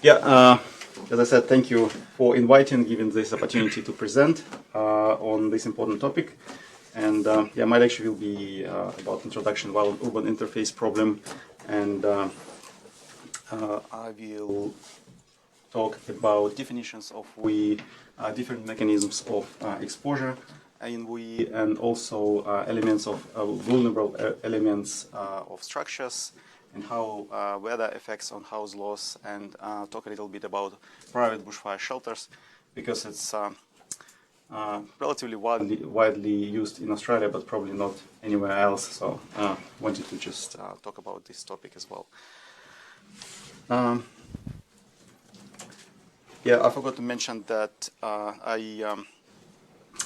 As I said, thank you for inviting, giving this opportunity to present on this important topic. And my lecture will be about introduction to urban interface problem, and I will talk about definitions of different mechanisms of exposure in and also elements of vulnerable elements of structures, and how weather affects on house loss, and talk a little bit about private bushfire shelters, because it's relatively widely used in Australia, but probably not anywhere else. So wanted to just talk about this topic as well. I forgot to mention that I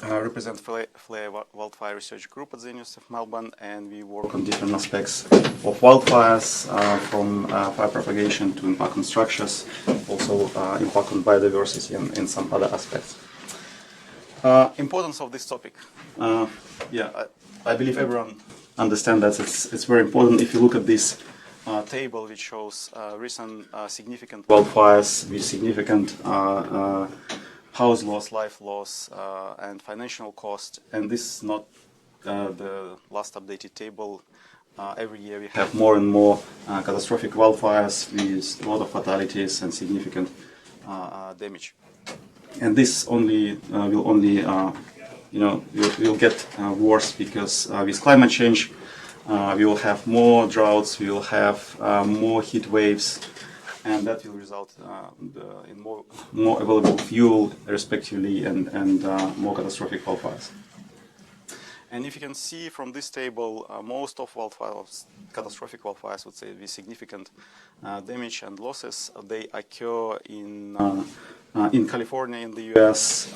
represent Flare Wildfire Research Group at the University of Melbourne, and we work on different aspects of wildfires, from fire propagation to impact on structures, also impact on biodiversity and some other aspects. Importance of this topic. I believe everyone understands that it's very important. If you look at this table, which shows recent significant wildfires with significant house loss, life loss, and financial cost, and this is not the last updated table. Every year we have more and more catastrophic wildfires with a lot of fatalities and significant damage. And this will get worse, because with climate change we will have more droughts, we will have more heat waves, and that will result in more available fuel, respectively, and more catastrophic wildfires. And if you can see from this table, most of wildfires, catastrophic wildfires, would say with significant damage and losses, they occur in California, in the US,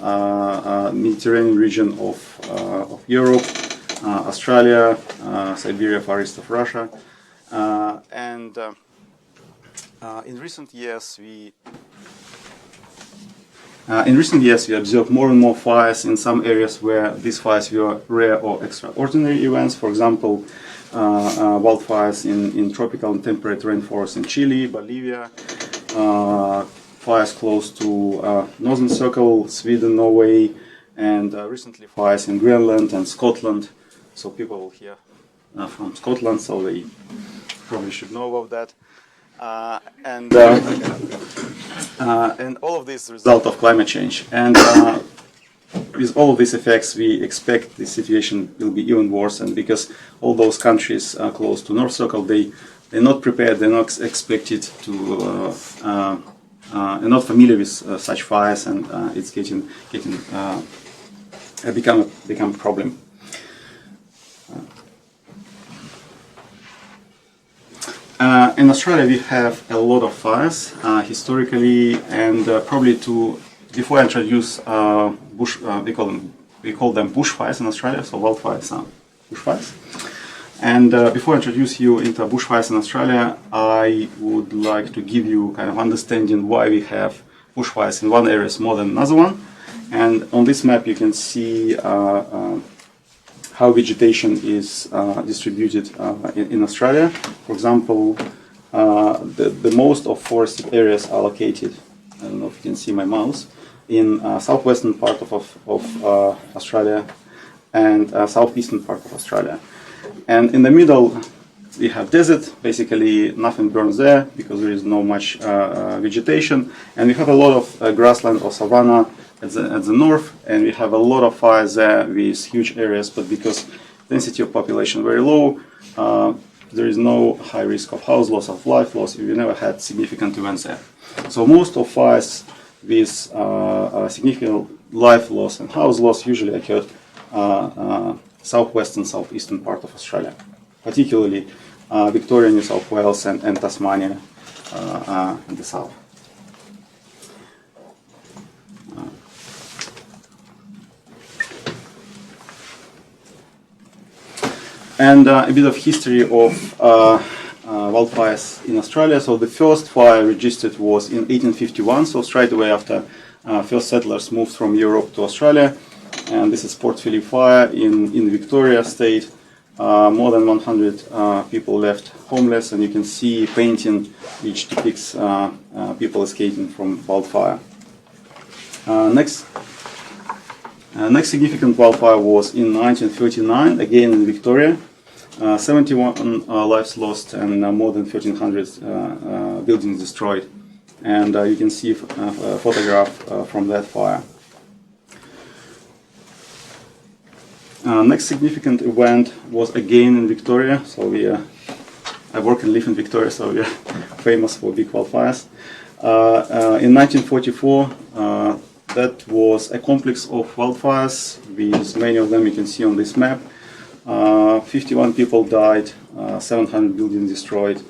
Mediterranean region of Europe, Australia, Siberia, Far East of Russia, and in recent years we observed more and more fires in some areas where these fires were rare or extraordinary events. For example, wildfires in tropical and temperate rainforests in Chile, Bolivia, fires close to Northern Circle, Sweden, Norway, and recently fires in Greenland and Scotland. So people here from Scotland, so they probably should know about that. And all of this is a result of climate change. And with all of these effects, we expect the situation will be even worse. And because all those countries close to North Circle, they're not prepared, they're not expected to, are not familiar with such fires, and it's become a problem. In Australia, we have a lot of fires historically, and probably before I introduce we call them bushfires in Australia, so wildfires are bushfires. And before I introduce you into bushfires in Australia, I would like to give you kind of understanding why we have bushfires in one area more than another one. And on this map, you can see how vegetation is distributed in Australia. For example, the most of forested areas are located, I don't know if you can see my mouse, in southwestern part of Australia and southeastern part of Australia. And in the middle, we have desert. Basically, nothing burns there because there is no much vegetation. And we have a lot of grassland or savanna at the north, and we have a lot of fires there with huge areas, but because density of population very low, there is no high risk of house loss, of life loss. We never had significant events there. So most of fires with significant life loss and house loss usually occurred southwestern, southeastern part of Australia, particularly Victoria, New South Wales, and Tasmania in the south. And a bit of history of wildfires in Australia. So the first fire registered was in 1851, so straight away after first settlers moved from Europe to Australia. And this is Port Phillip fire in Victoria State. More than 100 people left homeless, and you can see a painting which depicts people escaping from wildfire. Next significant wildfire was in 1939, again in Victoria. 71 lives lost and more than 1,300 buildings destroyed. And you can see a photograph from that fire. Next significant event was again in Victoria. So I work and live in Victoria, so we are famous for big wildfires. In 1944, that was a complex of wildfires, with many of them you can see on this map. 51 people died, 700 buildings destroyed.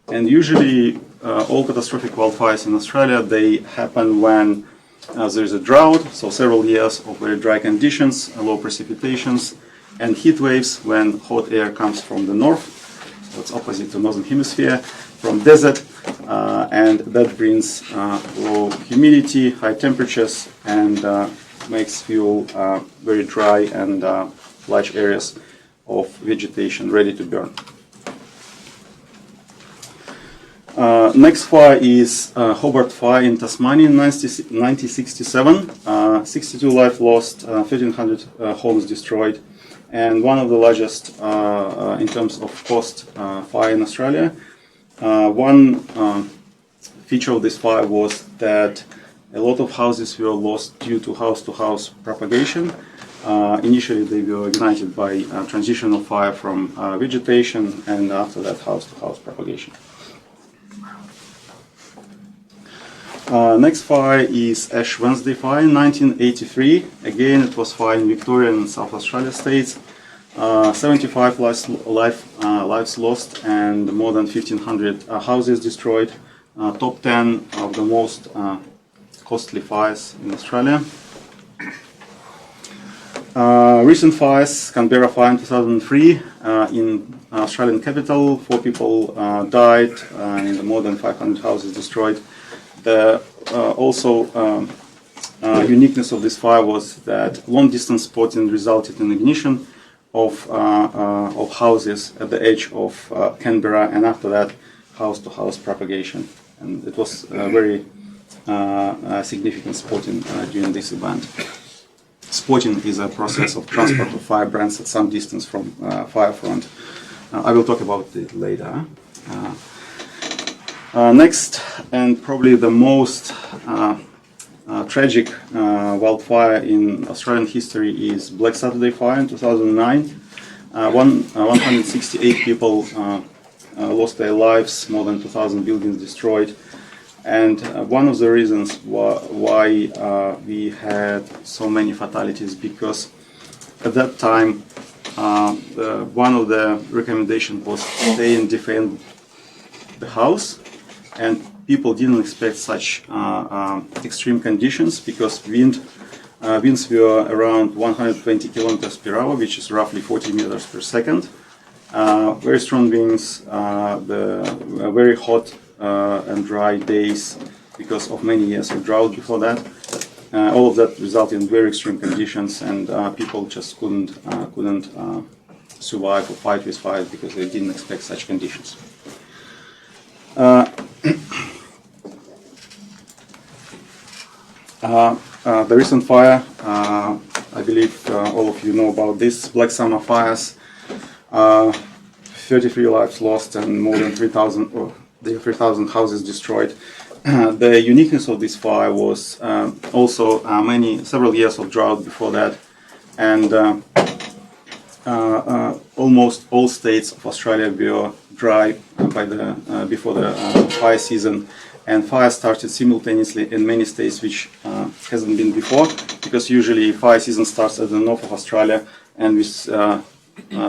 And usually all catastrophic wildfires in Australia, they happen when there is a drought, so several years of very dry conditions, low precipitations, and heat waves when hot air comes from the north, so it's opposite to northern hemisphere, from desert, and that brings low humidity, high temperatures, and makes fuel very dry and large areas of vegetation ready to burn. Next fire is Hobart Fire in Tasmania in 1967. 62 lives lost, 1,300 homes destroyed, and one of the largest in terms of cost fire in Australia. One feature of this fire was that a lot of houses were lost due to house-to-house propagation. Initially they were ignited by transitional fire from vegetation, and after that house-to-house propagation. Next fire is Ash Wednesday Fire in 1983. Again, it was fire in Victoria and South Australia states. 75 lives lost and more than 1,500 houses destroyed. Top 10 of the most costly fires in Australia. Recent fires: Canberra Fire in 2003 in Australian capital. 4 people died and more than 500 houses destroyed. The uniqueness of this fire was that long-distance spotting resulted in ignition of houses at the edge of Canberra, and after that, house-to-house propagation. And it was very significant spotting during this event. Spotting is a process of transport of firebrands at some distance from fire front. I will talk about it later. Next, and probably the most tragic wildfire in Australian history is Black Saturday Fire in 2009. 168 people lost their lives, more than 2,000 buildings destroyed. And one of the reasons why we had so many fatalities, because at that time one of the recommendations was stay and defend the house. And people didn't expect such extreme conditions, because winds were around 120 kilometers per hour, which is roughly 40 meters per second. Very strong winds, the very hot and dry days because of many years of drought before that. All of that resulted in very extreme conditions, and people just couldn't survive or fight with fire because they didn't expect such conditions. The recent fire, I believe all of you know about this, Black Summer fires. 33 lives lost and more than 3,000 houses destroyed. The uniqueness of this fire was also several years of drought before that, and almost all states of Australia were dry before the fire season, and fire started simultaneously in many states, which hasn't been before, because usually fire season starts at the north of Australia, and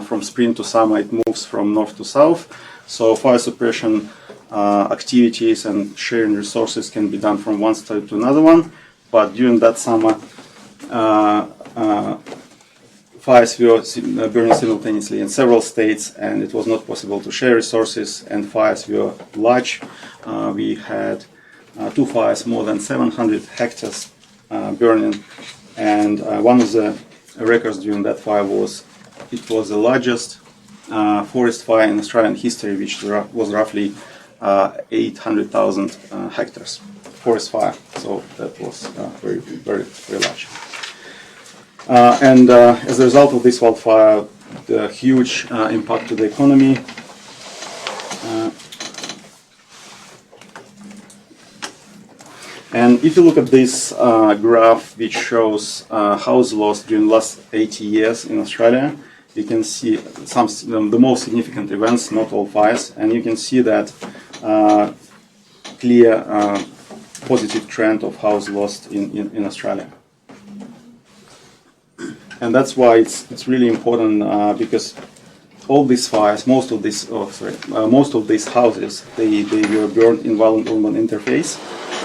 from spring to summer it moves from north to south. So fire suppression activities and sharing resources can be done from one state to another one, but during that summer fires were burning simultaneously in several states, and it was not possible to share resources, and fires were large. We had 2 fires, more than 700 hectares burning, and one of the records during that fire was the largest forest fire in Australian history, which was roughly 800,000 hectares forest fire. So that was very, very, very large. And as a result of this wildfire, the huge impact to the economy. And if you look at this graph, which shows house loss during the last 80 years in Australia, you can see the most significant events, not all fires, and you can see that clear positive trend of house lost in Australia. And that's why it's really important because all these fires, most of these houses, they were burned in violent urban interface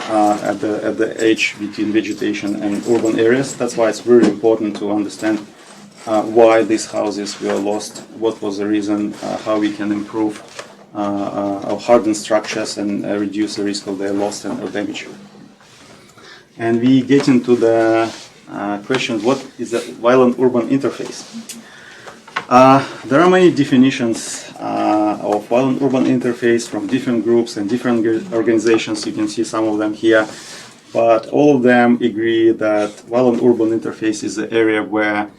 at the edge between vegetation and urban areas. That's why it's very important to understand why these houses were lost, what was the reason, how we can improve our hardened structures and reduce the risk of their loss and damage. And we get into the question, what is a violent urban interface? There are many definitions of violent urban interface from different groups and different organizations. You can see some of them here, but all of them agree that violent urban interface is the area where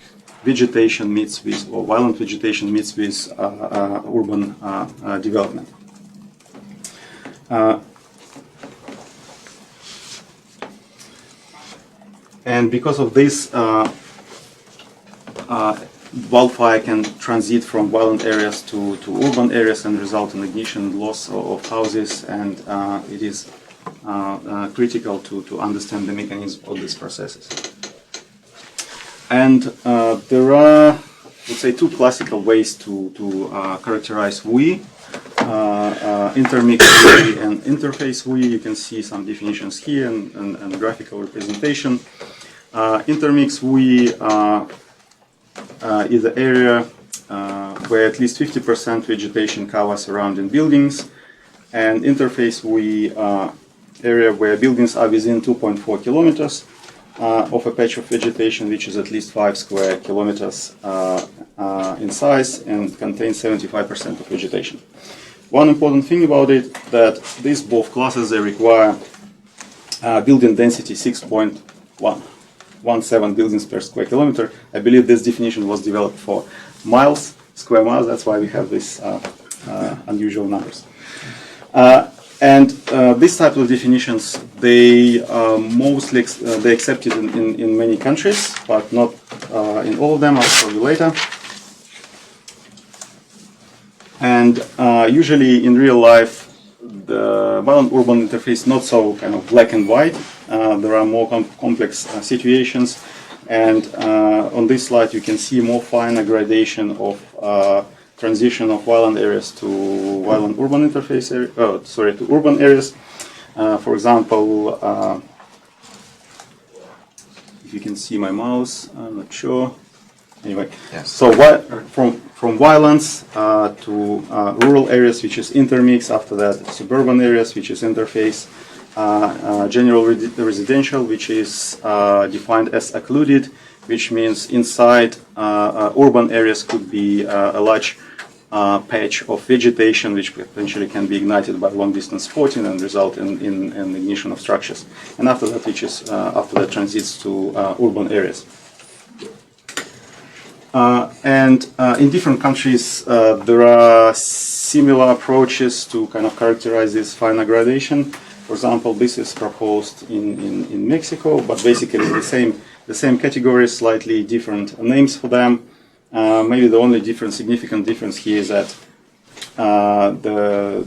vegetation meets with, or violent vegetation meets with urban development. And because of this, wildfire can transit from violent areas to urban areas and result in ignition, loss of houses, and it is critical to understand the mechanism of these processes. And there are, let's say, two classical ways to characterize WUI. Intermix WUI and interface WUI. You can see some definitions here and graphical representation. Intermix WUI is an area where at least 50% vegetation covers surrounding buildings, and interface WUI area where buildings are within 2.4 kilometers of a patch of vegetation which is at least 5 square kilometers in size and contains 75% of vegetation. One important thing about it that these both classes, they require building density 6.17 buildings per square kilometer. I believe this definition was developed for miles, square miles. That's why we have these unusual numbers. And these type of definitions, they mostly they accepted in many countries, but not in all of them. I'll show you later. And usually in real life, the violent urban interface not so kind of black and white. There are more complex situations, and on this slide you can see more finer gradation of transition of violent areas to violent urban interface to urban areas. For example, if you can see my mouse, I'm not sure. Anyway, yes. So from violence to rural areas, which is intermix. After that, suburban areas, which is interface. General residential, which is defined as occluded, which means inside urban areas could be a large patch of vegetation which potentially can be ignited by long-distance spotting and result in ignition of structures. And after that, which is after that transits to urban areas. And in different countries, there are similar approaches to kind of characterize this finer gradation. For example, this is proposed in Mexico, but basically the same categories, slightly different names for them. Maybe the only significant difference here is that the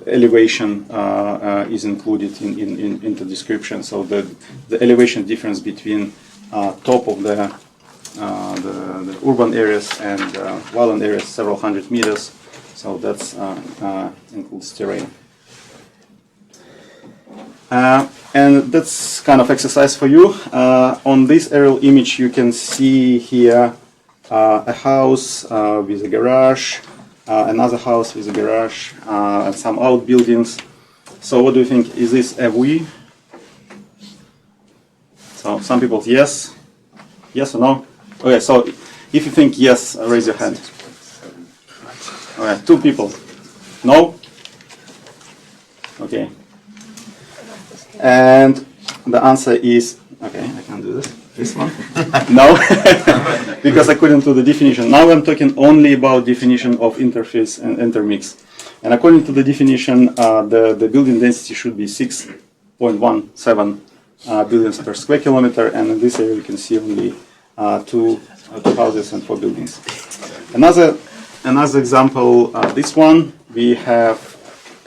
elevation is included in the description. So the elevation difference between top of the urban areas and violent areas, several hundred meters. So that's includes terrain. And that's kind of exercise for you. On this aerial image, you can see here a house with a garage, another house with a garage, and some outbuildings. So what do you think? Is this a WUI? So some people yes. Yes or no? Okay, so if you think yes, raise your hand. All right, 2 people. No? Okay. And the answer is, okay, I can do this one. No, because according to the definition, now I'm talking only about definition of interface and intermix. And according to the definition, the building density should be 6.17 billions per square kilometer, and in this area you can see only two houses and 4 buildings. Another example, this one, we have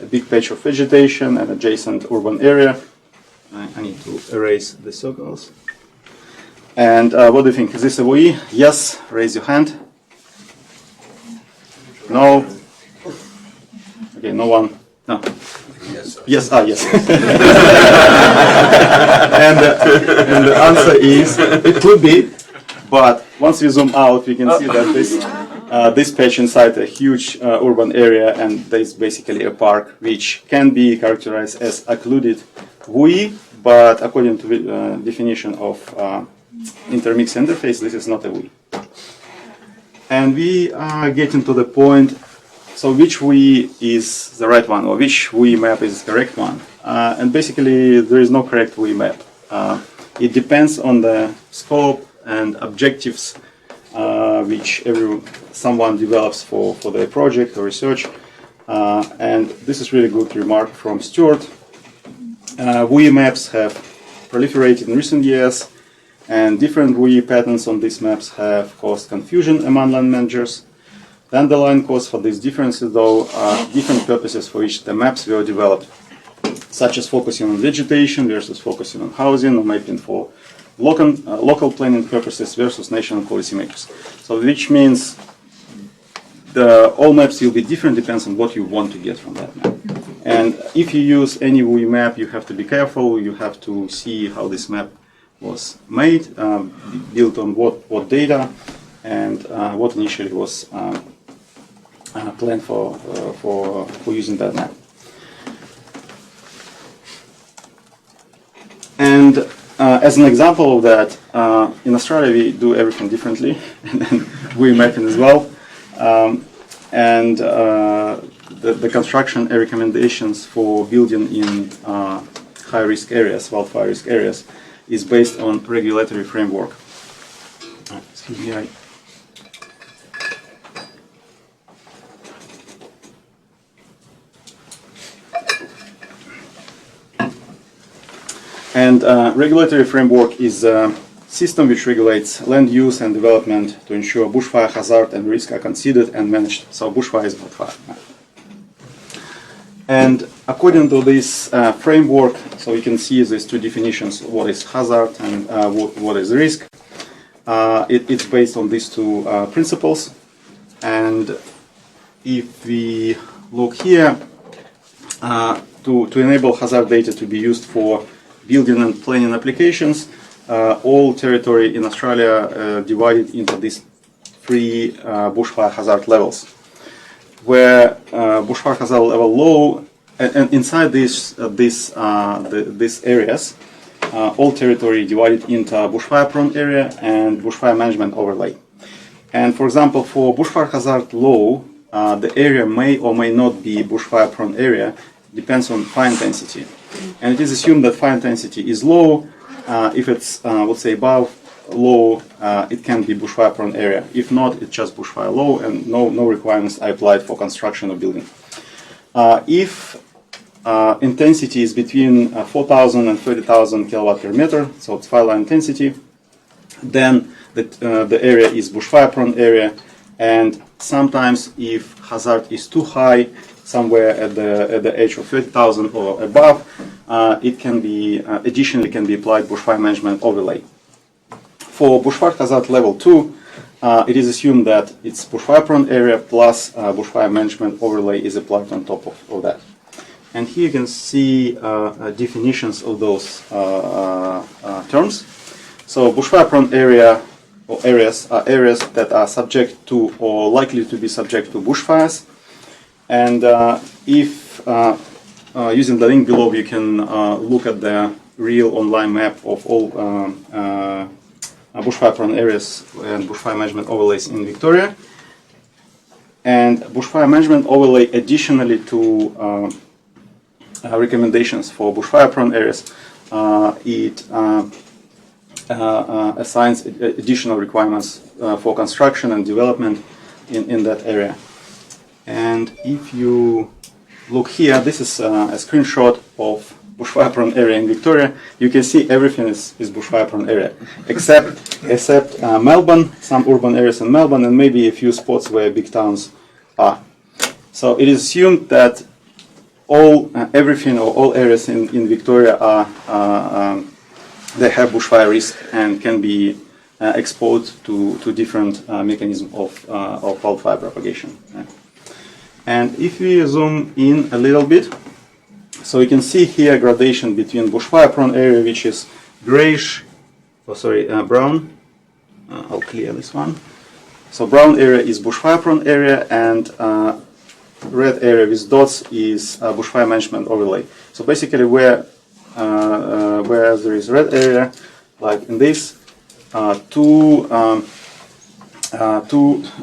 a big patch of vegetation and adjacent urban area. I need to erase the circles. And what do you think? Is this a WE? Yes, raise your hand. No. Okay, no one. No. Yes. Yes. Yes. And the answer is it could be, but once we zoom out, we can see that this patch inside a huge urban area, and there is basically a park which can be characterized as occluded WE, but according to the definition of intermix interface, this is not a WE. And we are getting to the point. So which WE is the right one, or which WE map is the correct one? And basically, there is no correct WE map. It depends on the scope and objectives which someone develops for their project or research. And this is really good remark from Stuart. WE maps have proliferated in recent years, and different WE patterns on these maps have caused confusion among land managers. The underlying cause for these differences, though, are different purposes for which the maps were developed, such as focusing on vegetation versus focusing on housing, or mapping for local planning purposes versus national policymakers. So, which means all maps will be different, depends on what you want to get from that map. And if you use any WE map, you have to be careful. You have to see how this map was made, built on what data, and what initially was planned for using that map. And as an example of that, in Australia we do everything differently, and then we mapping as well. And the construction recommendations for building in high-risk areas, wildfire risk areas, is based on regulatory framework. Excuse me. And regulatory framework is a system which regulates land use and development to ensure bushfire hazard and risk are considered and managed. So bushfire is wildfire. And according to this framework, so you can see these 2 definitions: what is hazard and what is risk. It's based on these 2 principles. And if we look here, to enable hazard data to be used for building and planning applications, all territory in Australia divided into these 3 bushfire hazard levels, where bushfire hazard level low, and inside these areas, all territory divided into bushfire prone area and bushfire management overlay. And for example, for bushfire hazard low, the area may or may not be bushfire prone area, depends on fire intensity. And it is assumed that fire intensity is low. If it's, let's say, above low, it can be bushfire prone area. If not, it's just bushfire low, and no requirements are applied for construction or building. If intensity is between 4,000 and 30,000 kilowatt per meter, so it's fire line intensity, then the area is bushfire prone area. And sometimes, if hazard is too high, somewhere at the edge of 30,000 or above, it can be additionally can be applied bushfire management overlay. For bushfire hazard level 2, it is assumed that it's bushfire prone area plus bushfire management overlay is applied on top of that. And here you can see definitions of those terms. So bushfire prone area or areas are areas that are subject to or likely to be subject to bushfires. And if using the link below, you can look at the real online map of all bushfire prone areas and bushfire management overlays in Victoria. And bushfire management overlay, additionally to recommendations for bushfire-prone areas, it assigns additional requirements for construction and development in that area. And if you look here, this is a screenshot of bushfire-prone area in Victoria. You can see everything is bushfire-prone area, except Melbourne, some urban areas in Melbourne, and maybe a few spots where big towns are. So it is assumed that everything or all areas in Victoria are they have bushfire risk and can be exposed to different mechanisms of wildfire propagation. And if we zoom in a little bit, so you can see here gradation between bushfire-prone area, which is grayish, brown. I'll clear this one. So brown area is bushfire-prone area, and red area with dots is bushfire management overlay. So basically, where there is red area, like in this, two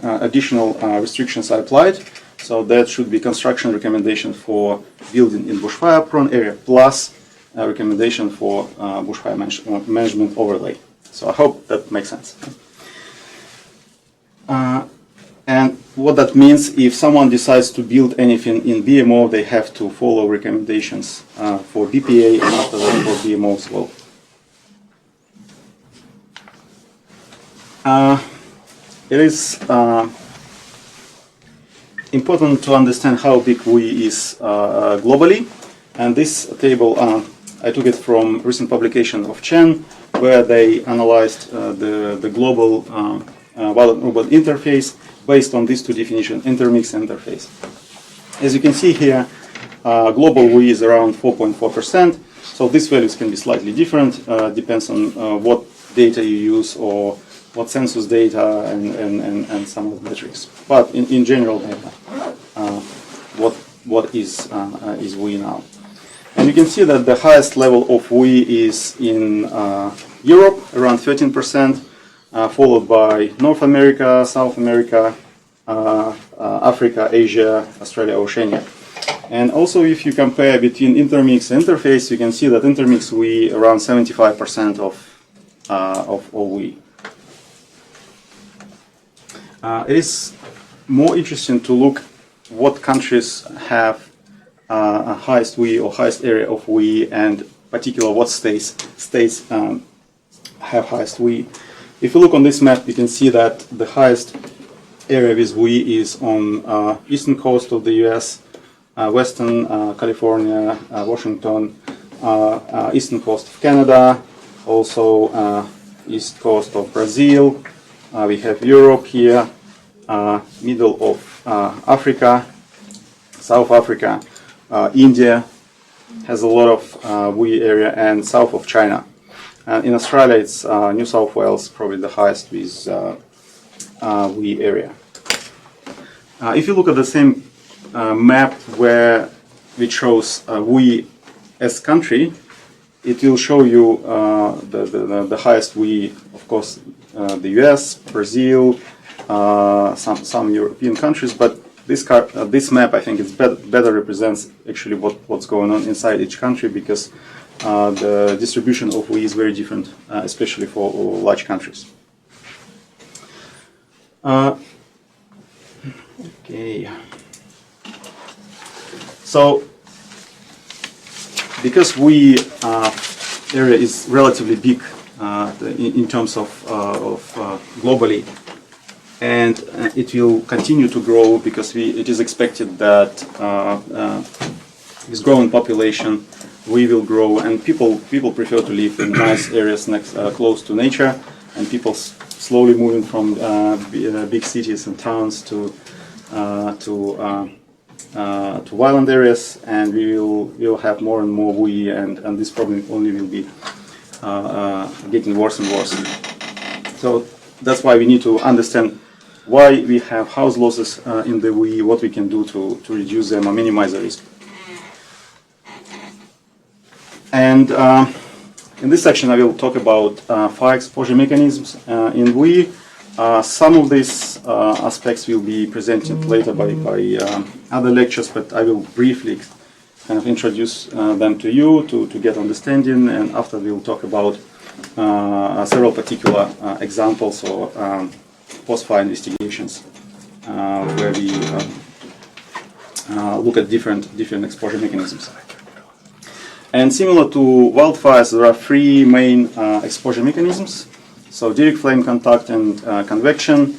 additional restrictions are applied. So that should be construction recommendation for building in bushfire-prone area, plus a recommendation for bushfire management overlay. So I hope that makes sense. And what that means, if someone decides to build anything in BMO, they have to follow recommendations for BPA and after that for BMO as well. It is important to understand how big WUI is globally, and this table I took it from recent publication of Chen, where they analyzed the global violent urban interface based on these two definitions, intermix and interface. As you can see here, global WUI is around 4.4%, so these values can be slightly different, depends on what data you use or what census data and some of the metrics. But in general, what is WUI now? And you can see that the highest level of WUI is in Europe, around 13%, followed by North America, South America, Africa, Asia, Australia, Oceania. And also, if you compare between intermix and interface, you can see that intermix WUI around 75% of all WUI. It is more interesting to look what countries have highest WUI or highest area of WUI, and particular what states have highest WUI. If you look on this map, you can see that the highest area with WUI is on eastern coast of the US, western California, Washington, eastern coast of Canada, also east coast of Brazil. We have Europe here, middle of Africa, South Africa, India has a lot of WUI area, and south of China. In Australia, it's New South Wales, probably the highest with WUI area. If you look at the same map which shows WUI as country, it will show you the highest WUI, of course, the US, Brazil, some European countries, but this map, I think, better represents actually what's going on inside each country, because the distribution of WUI is very different, especially for large countries. Okay. So, because WUI area is relatively big in terms of globally, and it will continue to grow, because it is expected that with growing population, we will grow, and people prefer to live in nice areas close to nature, and people slowly moving from big cities and towns to violent areas, and we will have more and more WUI, and this problem only will be getting worse and worse. So that's why we need to understand why we have house losses in the WUI, what we can do to reduce them or minimize the risk. And in this section, I will talk about fire exposure mechanisms in WUI. Some of these aspects will be presented later by other lectures, but I will briefly kind of introduce them to you to get understanding, and after we'll talk about several particular examples or post-fire investigations where we look at different exposure mechanisms. And similar to wildfires, there are three main exposure mechanisms. So direct flame contact and convection,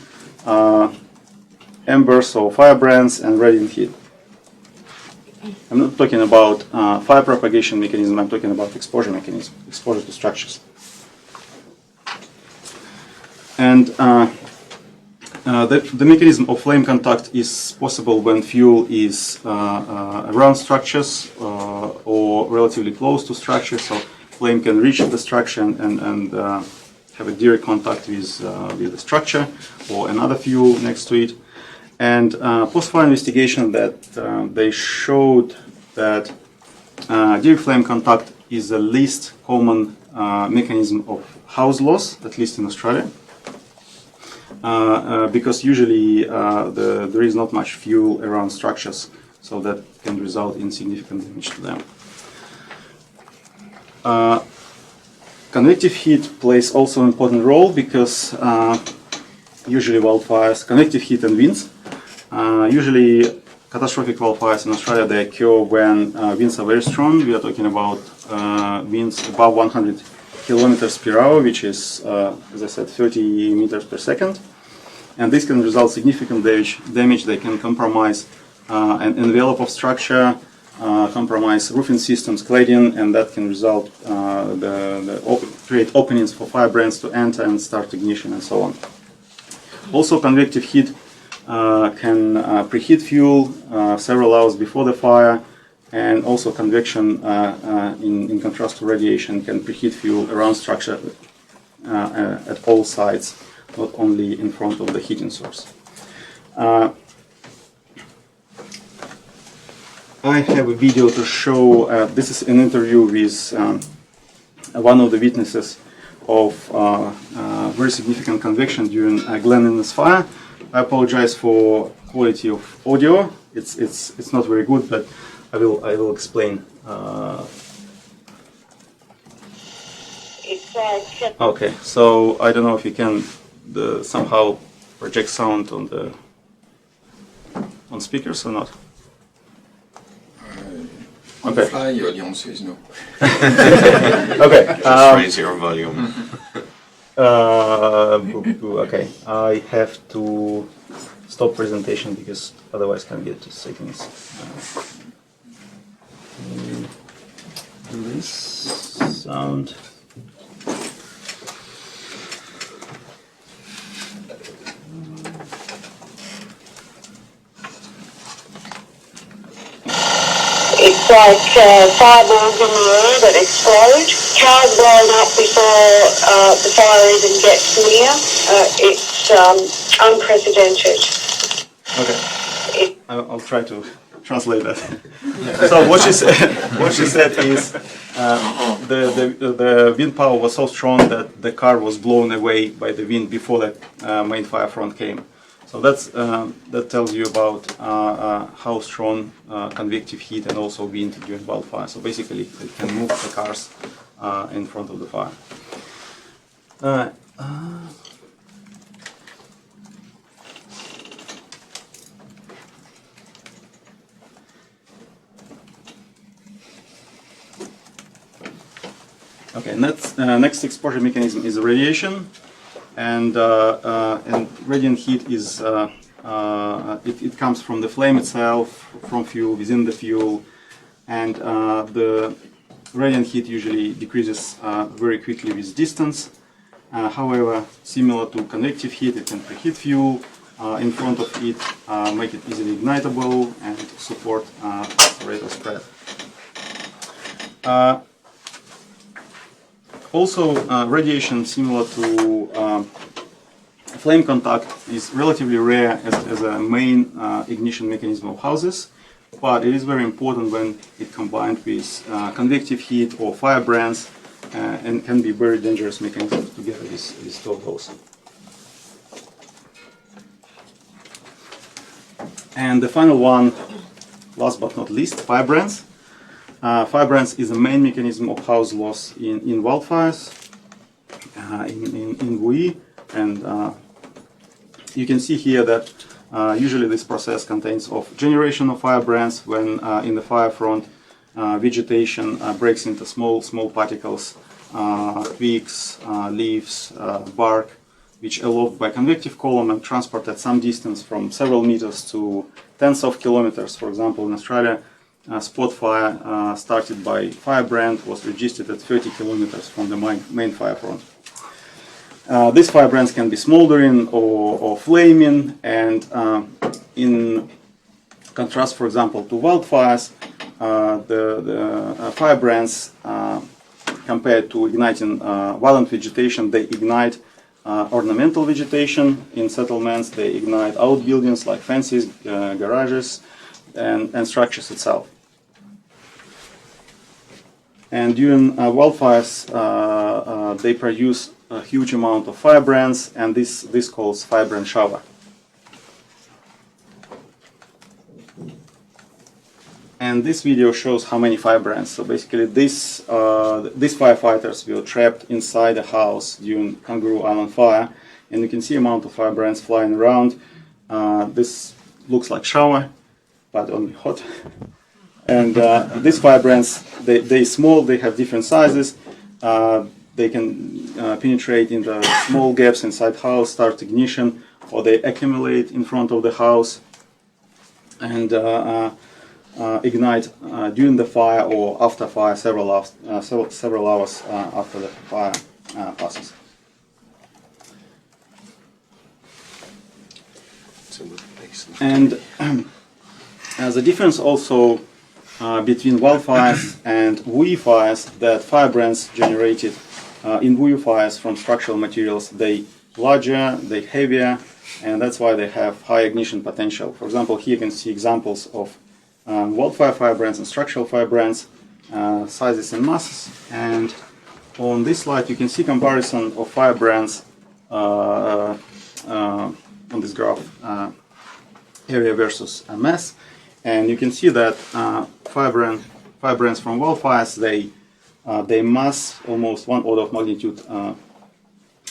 embers or firebrands, and radiant heat. I'm not talking about fire propagation mechanism, I'm talking about exposure mechanism, exposure to structures. And the mechanism of flame contact is possible when fuel is around structures or relatively close to structures, so flame can reach the structure and have a direct contact with the structure or another fuel next to it. And post-fire investigation that they showed that direct flame contact is the least common mechanism of house loss, at least in Australia. Because usually there is not much fuel around structures, so that can result in significant damage to them. Convective heat plays also an important role because usually wildfires, convective heat and winds, usually catastrophic wildfires in Australia, they occur when winds are very strong. We are talking about winds above 100 kilometers per hour, which is, as I said, 30 meters per second. And this can result significant damage. They can compromise an envelope of structure, compromise roofing systems, cladding, and that can result, create openings for firebrands to enter and start ignition and so on. Also, convective heat can preheat fuel several hours before the fire, and also convection, in contrast to radiation, can preheat fuel around structure at all sides, not only in front of the heating source. I have a video to show, this is an interview with one of the witnesses of very significant convection during Glen Innes fire. I apologize for quality of audio. It's not very good, but I will explain. Okay, so I don't know if you can somehow project sound on speakers or not. On the fly, your audience says no. Okay. Just raise your volume. Okay, I have to stop presentation because otherwise I can't get to settings. Do this sound. It's like fireballs in the air that explode. Cars blown up before the fire even gets near. It's unprecedented. Okay, I'll try to translate that. So what she said is the wind power was so strong that the car was blown away by the wind before the main fire front came. So that tells you about how strong convective heat and also wind during wildfire. So basically, it can move the cars in front of the fire. Okay, next exposure mechanism is radiation. And radiant heat is it comes from the flame itself, from fuel, within the fuel, and the radiant heat usually decreases very quickly with distance. However, similar to convective heat, it can preheat fuel in front of it, make it easily ignitable, and support rate of spread. Also, radiation similar to flame contact is relatively rare as a main ignition mechanism of houses, but it is very important when it combined with convective heat or firebrands, and can be very dangerous mechanisms together with two of those. And the final one, last but not least, firebrands. Firebrands is the main mechanism of house loss in wildfires in WUI, and you can see here that usually this process contains of generation of firebrands when in the fire front vegetation breaks into small particles, twigs, leaves, bark, which aloft by convective column and transport at some distance from several meters to tens of kilometers. For example, in Australia, spot fire started by firebrand was registered at 30 kilometers from the main fire front. These firebrands can be smoldering or flaming, and in contrast, for example, to wildfires, the firebrands compared to igniting violent vegetation, they ignite ornamental vegetation in settlements, they ignite outbuildings like fences, garages, and structures itself. And during wildfires, they produce a huge amount of firebrands, and this calls firebrand shower. And this video shows how many firebrands. So basically, these firefighters were trapped inside a house during Kangaroo Island fire, and you can see amount of firebrands flying around. This looks like shower, but only hot. And these firebrands, they're small. They have different sizes. They can penetrate into small gaps inside house, start ignition, or they accumulate in front of the house and ignite during the fire or after fire, several hours after the fire passes. And the difference also between wildfires and WUI fires, that firebrands generated in WUI fires from structural materials, they larger, they heavier, and that's why they have high ignition potential. For example, here you can see examples of wildfire firebrands and structural firebrands, sizes and masses. And on this slide, you can see comparison of firebrands on this graph, area versus mass. And you can see that firebrands from wildfires, they mass almost 1 order of magnitude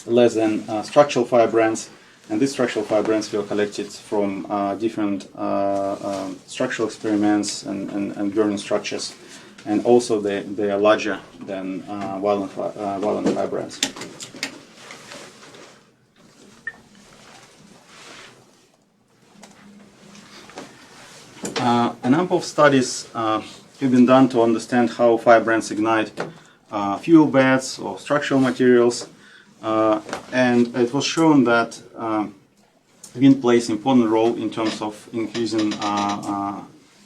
less than structural firebrands. And these structural firebrands were collected from different structural experiments and burning structures, and also they are larger than violent firebrands. A number of studies have been done to understand how firebrands ignite fuel beds or structural materials. And it was shown that wind plays an important role in terms of increasing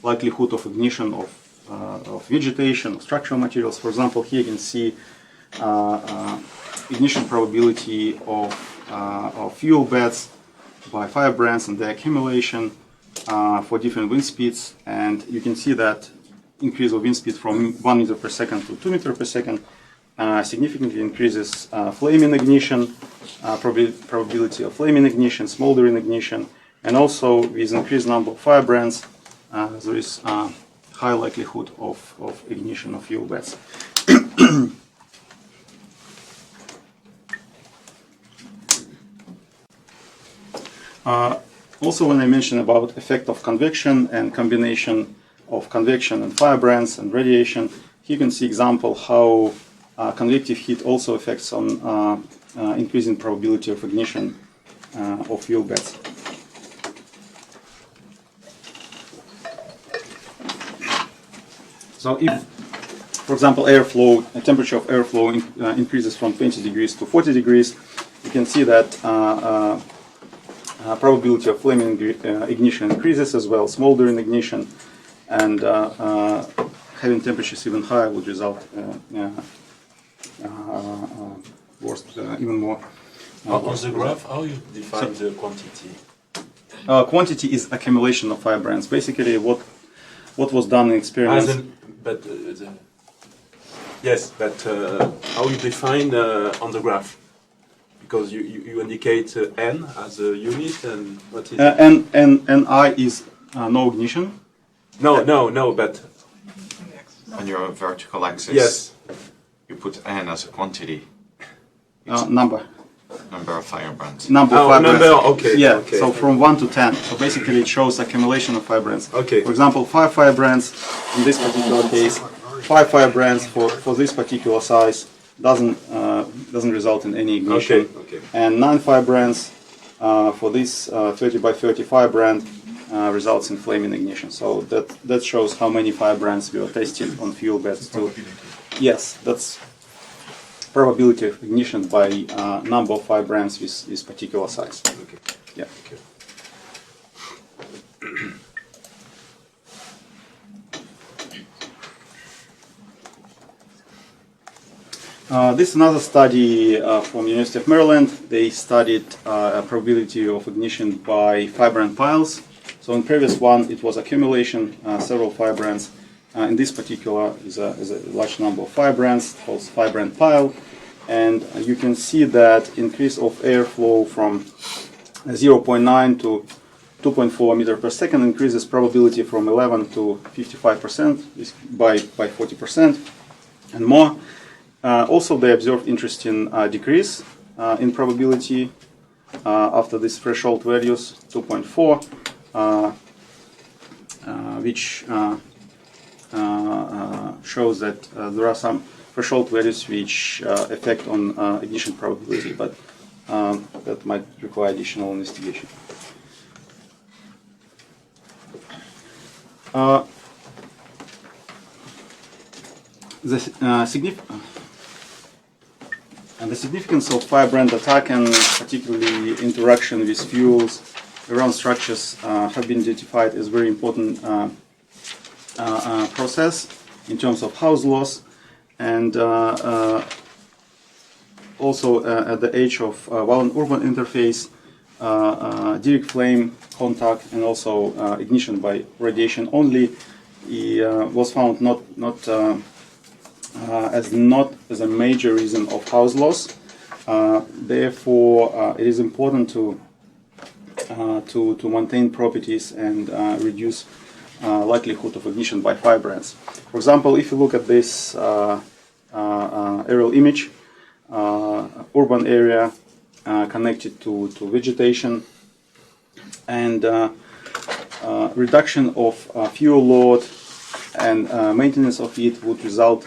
likelihood of ignition of vegetation, of structural materials. For example, here you can see ignition probability of fuel beds by firebrands and their accumulation for different wind speeds. And you can see that increase of wind speed from 1 meter per second to 2 meters per second significantly increases flaming ignition, probability of flaming ignition, smoldering ignition, and also with increased number of firebrands, there is high likelihood of ignition of fuel beds. Also, when I mentioned about effect of convection and combination of convection and firebrands and radiation, here you can see example how convective heat also affects on increasing probability of ignition of fuel beds. So if, for example, airflow, the temperature of airflow increases from 20 degrees to 40 degrees, you can see that probability of flaming ignition increases as well, smoldering ignition, and having temperatures even higher would result even more. On the graph, how you define the quantity? Quantity is accumulation of firebrands. Basically, what was done in experiments. Yes, but how you define on the graph? Because you indicate n as a unit, and what is Ni is no ignition. No, but On your vertical axis, yes. you put N as a quantity, Number number of firebrands. of Oh, firebrands. number, okay. Yeah, okay. so from 1 to 10. So basically it shows accumulation of firebrands. Okay. For example, 5 firebrands in this particular case, 5 firebrands for this particular size doesn't result in any ignition. Okay. And 9 firebrands for this 30 by 30 firebrand results in flaming ignition. So that shows how many firebrands we are testing on fuel beds too. Yes, that's probability of ignition by number of firebrands with this particular size. Okay. Yeah. Okay. This is another study from University of Maryland. They studied probability of ignition by firebrand piles. So in previous one, it was accumulation, several firebrands. In this particular is a large number of firebrands, called firebrand pile. And you can see that increase of airflow from 0.9 to 2.4 meter per second increases probability from 11 to 55% by 40% and more. Also, they observed interesting decrease in probability after this threshold values 2.4, which shows that there are some threshold values which affect on ignition probability, but that might require additional investigation. The significance of firebrand attack and particularly interaction with fuels around structures have been identified as very important process in terms of house loss, and also at the age of violent urban interface, direct flame contact and also ignition by radiation only was found not as a major reason of house loss. Therefore, it is important to maintain properties and reduce likelihood of ignition by firebrands. For example, if you look at this aerial image, urban area connected to vegetation, and reduction of fuel load and maintenance of it would result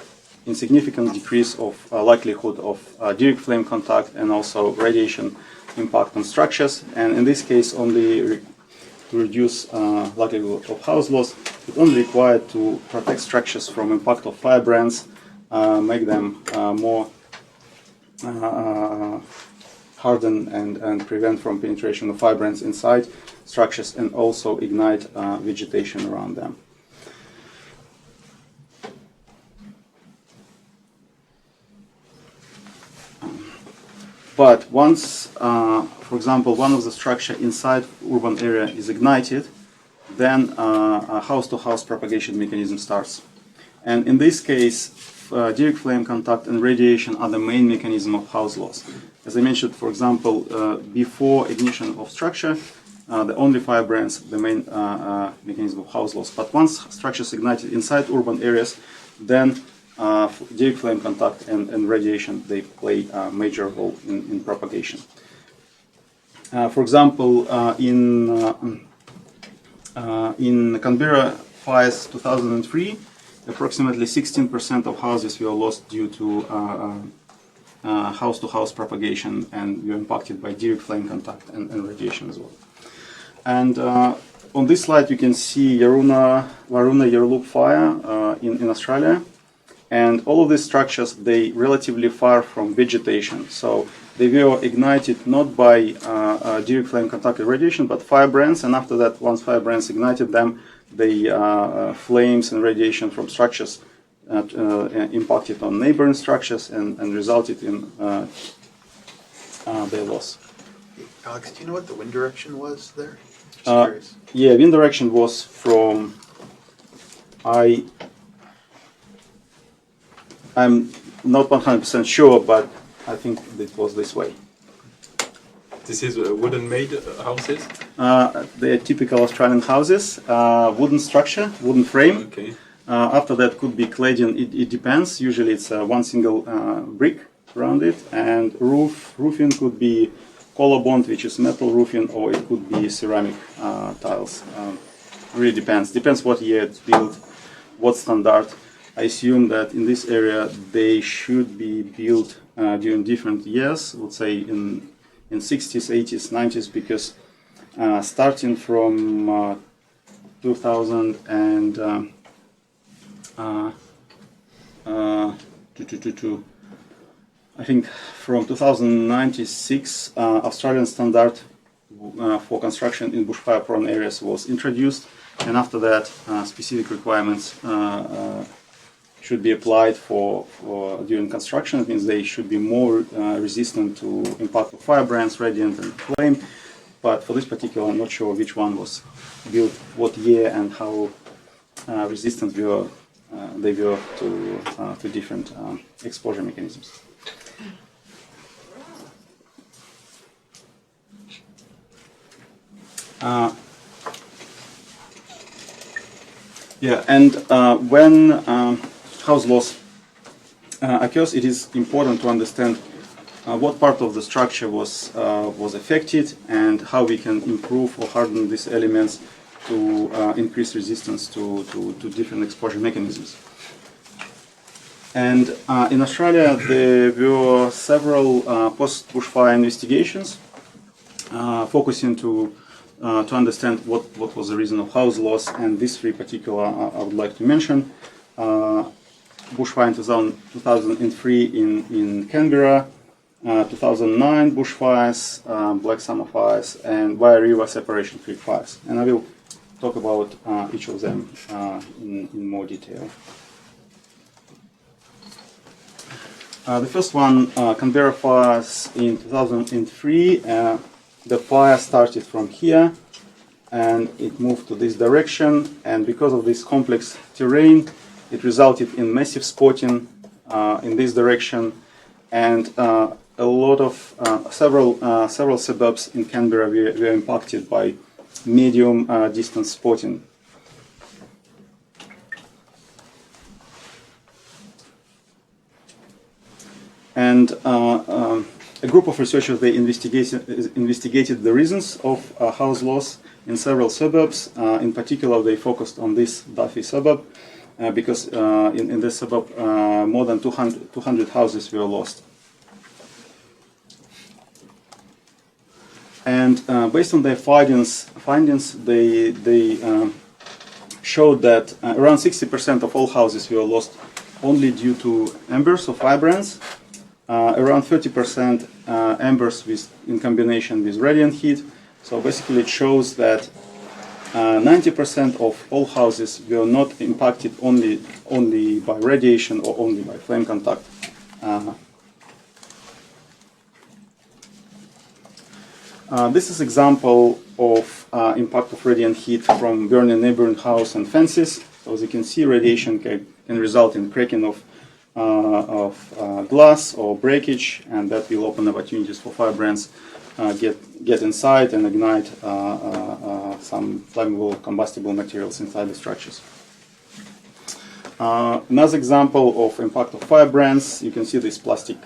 in significant decrease of likelihood of direct flame contact and also radiation impact on structures. And in this case, only to reduce likelihood of house loss, it only required to protect structures from impact of firebrands, make them more harden and prevent from penetration of firebrands inside structures, and also ignite vegetation around them. But once, for example, one of the structure inside urban area is ignited, then a house-to-house propagation mechanism starts. And in this case, direct flame contact and radiation are the main mechanism of house loss. As I mentioned, for example, before ignition of structure, the only firebrands, the main mechanism of house loss. But once structures ignited inside urban areas, then direct flame contact and radiation, they play a major role in propagation. For example, in Canberra fires 2003, approximately 16% of houses were lost due to house-to-house propagation, and were impacted by direct flame contact and radiation as well. And on this slide you can see Varuna Yarloop fire in Australia. And all of these structures, they relatively far from vegetation. So they were ignited not by direct flame contact and radiation, but firebrands. And after that, once firebrands ignited them, the flames and radiation from structures impacted on neighboring structures and resulted in their loss. Alex, do you know what the wind direction was there? Just curious. Yeah, wind direction was from I'm not 100% sure, but I think it was this way. This is wooden-made houses. They're typical Australian houses, wooden structure, wooden frame. Okay. After that could be cladding. It depends. Usually it's one single brick around it, and roofing could be color bond, which is metal roofing, or it could be ceramic tiles. Really depends. Depends what year it's built, what standard. I assume that in this area they should be built during different years. I would say in 60s, 80s, 90s, because starting from 2000 and I think from 2096, Australian standard for construction in bushfire-prone areas was introduced, and after that, specific requirements should be applied for during construction. It means they should be more resistant to impact of firebrands, radiant, and flame. But for this particular, I'm not sure which one was built, what year, and how resistant they were to different exposure mechanisms. When house loss occurs, it is important to understand what part of the structure was affected and how we can improve or harden these elements to increase resistance to different exposure mechanisms. And in Australia, there were several post-bushfire investigations focusing to understand what was the reason of house loss, and these three particular I would like to mention. Bushfire in 2003 in Canberra, 2009 bushfires, Black Summer fires, and Wire River Separation Creek fires. And I will talk about each of them in more detail. The first one, Canberra fires in 2003. The fire started from here and it moved to this direction, and because of this complex terrain, it resulted in massive spotting in this direction, and a lot of several suburbs in Canberra were impacted by medium distance spotting. And a group of researchers, they investigated the reasons of house loss in several suburbs. In particular, they focused on this Duffy suburb because in this suburb more than 200 houses were lost. And based on their findings, they showed that around 60% of all houses were lost only due to embers or firebrands. Around 30% embers in combination with radiant heat. So basically it shows that 90% of all houses were not impacted only by radiation or only by flame contact. This is example of impact of radiant heat from burning neighboring house and fences. So as you can see, radiation can result in cracking of glass or breakage, and that will open opportunities for firebrands get inside and ignite some flammable combustible materials inside the structures. Another example of impact of firebrands, you can see these plastic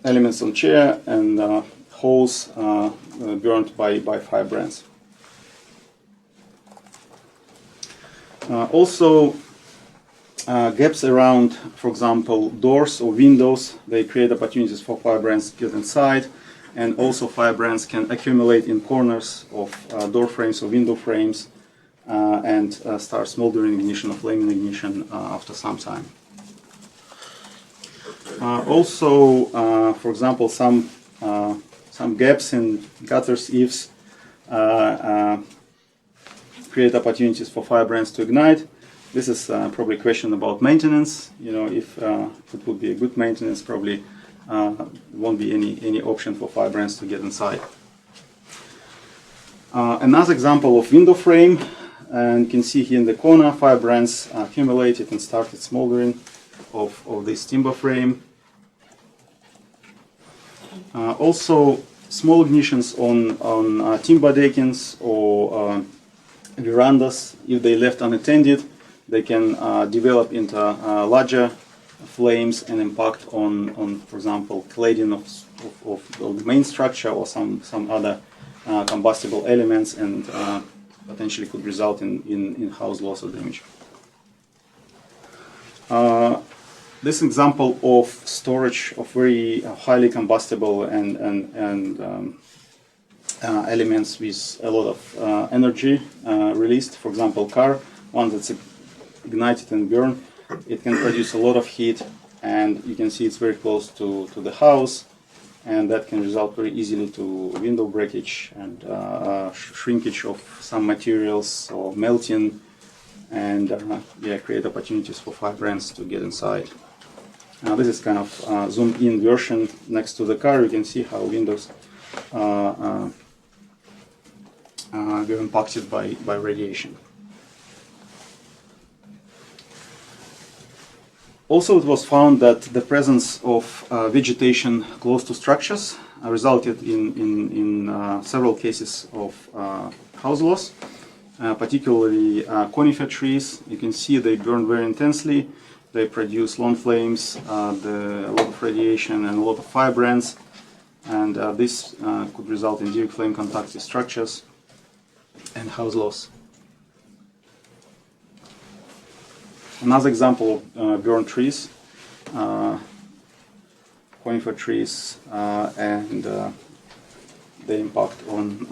elements on chair and holes burnt by firebrands. Also, gaps around, for example, doors or windows, they create opportunities for firebrands to get inside, and also firebrands can accumulate in corners of door frames or window frames and start smoldering ignition or flaming ignition after some time. Also, for example, some gaps in gutters, eaves create opportunities for firebrands to ignite. This is probably a question about maintenance. You know, if it would be a good maintenance, probably won't be any option for firebrands to get inside. Another example of window frame, and you can see here in the corner, firebrands accumulated and started smoldering of this timber frame. Also, small ignitions on timber deckings or verandas, if they left unattended, they can develop into larger flames and impact on, for example, cladding of the main structure or some other combustible elements, and potentially could result in house loss or damage. This example of storage of very highly combustible and elements with a lot of energy released. For example, car, one that's ignited and burned, it can produce a lot of heat, and you can see it's very close to the house, and that can result very easily to window breakage and shrinkage of some materials or melting, and create opportunities for fire brands to get inside. This is kind of zoomed in version next to the car. You can see how windows were impacted by radiation. Also, it was found that the presence of vegetation close to structures resulted in several cases of house loss, particularly conifer trees. You can see they burn very intensely. They produce long flames, a lot of radiation and a lot of firebrands, and this could result in direct flame contact with structures and house loss. Another example of burned trees, conifer trees, and the impact on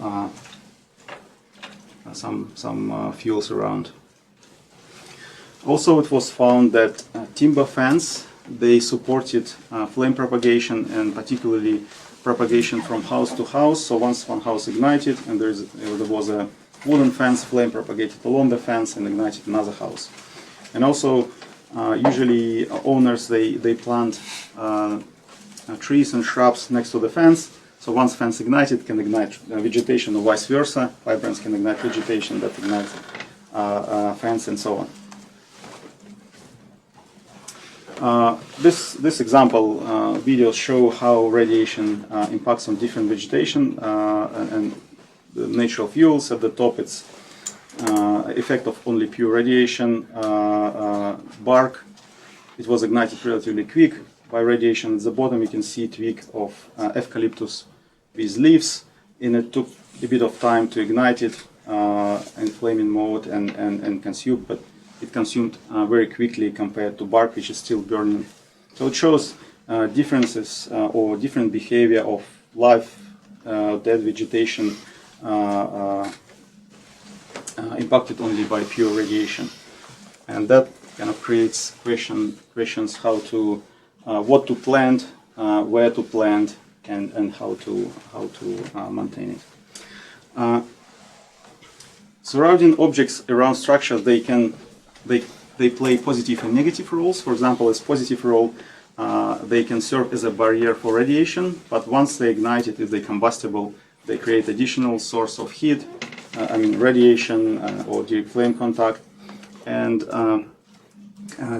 some fuels around. Also, it was found that timber fence, they supported flame propagation, and particularly propagation from house to house. So once one house ignited, and there was a wooden fence, flame propagated along the fence and ignited another house. And also, usually owners, they plant trees and shrubs next to the fence. So once fence ignited, can ignite vegetation, or vice versa. Firebrands can ignite vegetation that ignites fence, and so on. This example videos show how radiation impacts on different vegetation and the natural fuels. At the top, it's effect of only pure radiation. Bark, it was ignited relatively quick by radiation. At the bottom, you can see a twig of eucalyptus with leaves, and it took a bit of time to ignite it in flaming mode and consume, but it consumed very quickly compared to bark, which is still burning. So it shows differences or different behavior of live dead vegetation impacted only by pure radiation, and that kind of creates questions how to what to plant, where to plant, and how to maintain it. Surrounding objects around structures, they play positive and negative roles. For example, as positive role, they can serve as a barrier for radiation, but once they ignite it, if they're combustible, they create additional source of heat, radiation or direct flame contact. And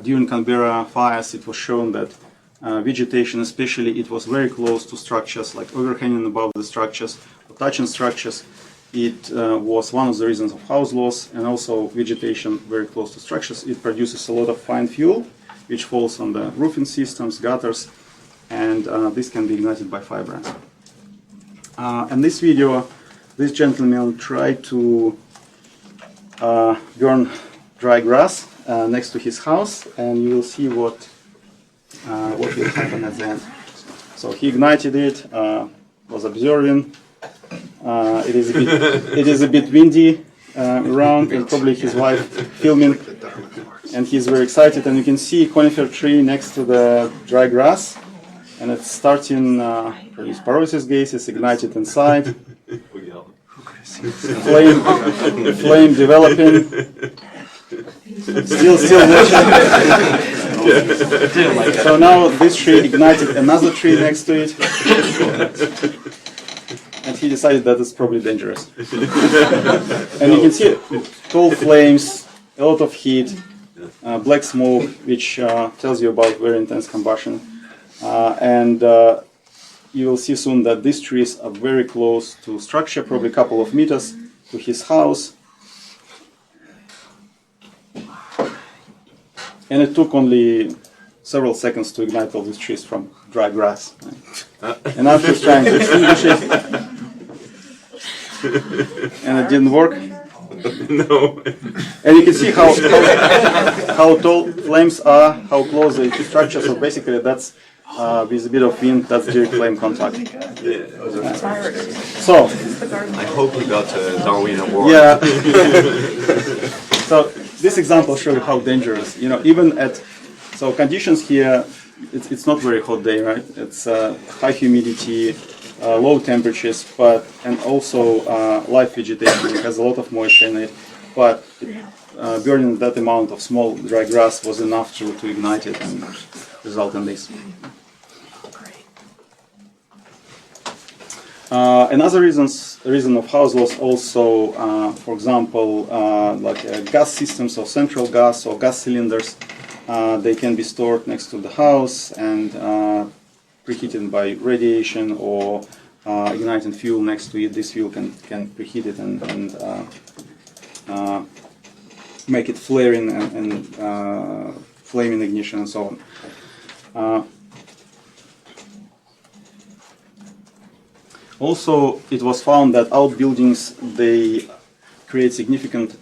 during Canberra fires, it was shown that vegetation, especially, it was very close to structures, like overhanging above the structures, or touching structures. It was one of the reasons of house loss, and also vegetation very close to structures. It produces a lot of fine fuel, which falls on the roofing systems, gutters, and this can be ignited by firebrands. In this video, this gentleman tried to burn dry grass next to his house, and you will see what will happen at the end. So he ignited it, was observing. It is a bit windy around, and probably his wife filming, and he's very excited. And you can see a conifer tree next to the dry grass, and it's starting to produce pyrolysis gases, ignited inside. Flame developing. Still watching. So now this tree ignited another tree next to it, and he decided that it's probably dangerous. And you can see tall flames, a lot of heat, black smoke, which tells you about very intense combustion. And you will see soon that these trees are very close to structure, probably a couple of meters to his house. And it took only several seconds to ignite all these trees from dry grass. And after trying to extinguish it, and it didn't work. No. And you can see how tall flames are, how close they to structure. So basically, that's with a bit of wind, that's direct flame contact. So I hope he got a Darwin Award. yeah. So this example shows you how dangerous. Even at conditions here, it's not very hot day, right? It's high humidity, low temperatures, and also live vegetation. It has a lot of moisture in it, but burning that amount of small dry grass was enough to ignite it and result in this. Another reason of house loss also, for example, like gas systems or central gas or gas cylinders, they can be stored next to the house and preheated by radiation or igniting fuel next to it. This fuel can preheat it and make it flaring and flaming ignition and so on. Also, it was found that outbuildings, they create significant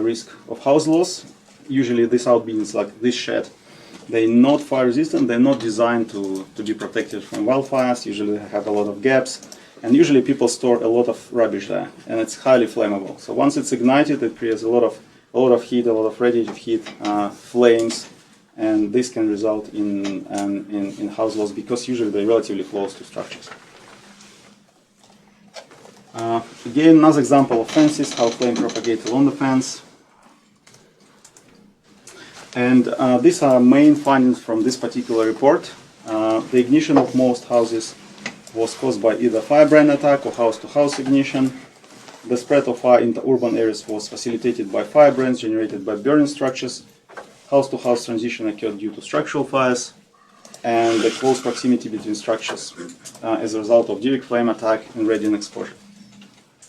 risk of house loss. Usually these outbuildings, like this shed, they're not fire resistant, they're not designed to be protected from wildfires. Usually they have a lot of gaps, and usually people store a lot of rubbish there, and it's highly flammable. So once it's ignited, it creates a lot of heat, a lot of radiative heat, flames, and this can result in house loss because usually they're relatively close to structures. Again, another example of fences, how flame propagate along the fence. And these are main findings from this particular report. The ignition of most houses was caused by either firebrand attack or house-to-house ignition. The spread of fire into urban areas was facilitated by firebrands generated by burning structures. House-to-house transition occurred due to structural fires, and the close proximity between structures as a result of direct flame attack and radiant exposure.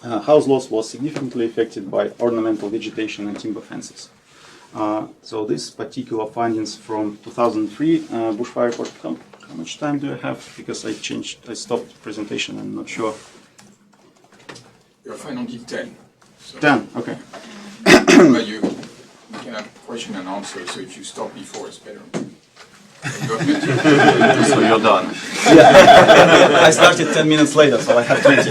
House loss was significantly affected by ornamental vegetation and timber fences. So these particular findings from 2003 bushfire report. How much time do I have? Because I stopped presentation. I'm not sure. You're fine until 10. So 10. Okay. but you can have question and answer. So if you stop before, it's better. So you're done. Yeah. I started 10 minutes later, so I have 20.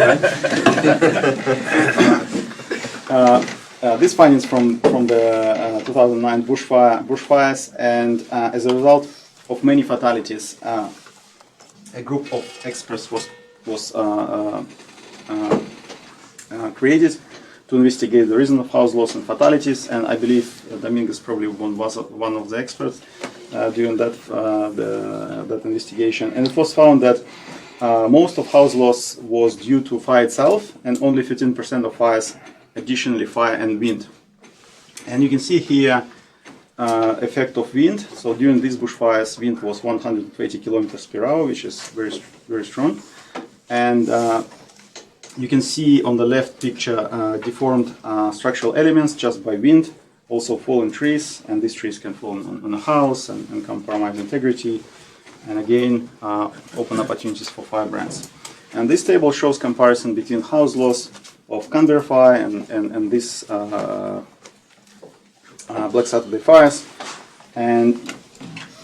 Right? These findings from the 2009 bushfires, and as a result of many fatalities, a group of experts was created to investigate the reason of house loss and fatalities, and I believe Dominguez probably was one of the experts during that investigation. And it was found that most of house loss was due to fire itself, and only 15% of fires additionally fire and wind. And you can see here effect of wind. So during these bushfires, wind was 120 kilometers per hour, which is very, very strong. And you can see on the left picture deformed structural elements just by wind, also fallen trees, and these trees can fall on a house and compromise integrity, and again open opportunities for firebrands. And this table shows comparison between house loss of Canberra fire and this Black Saturday fires, and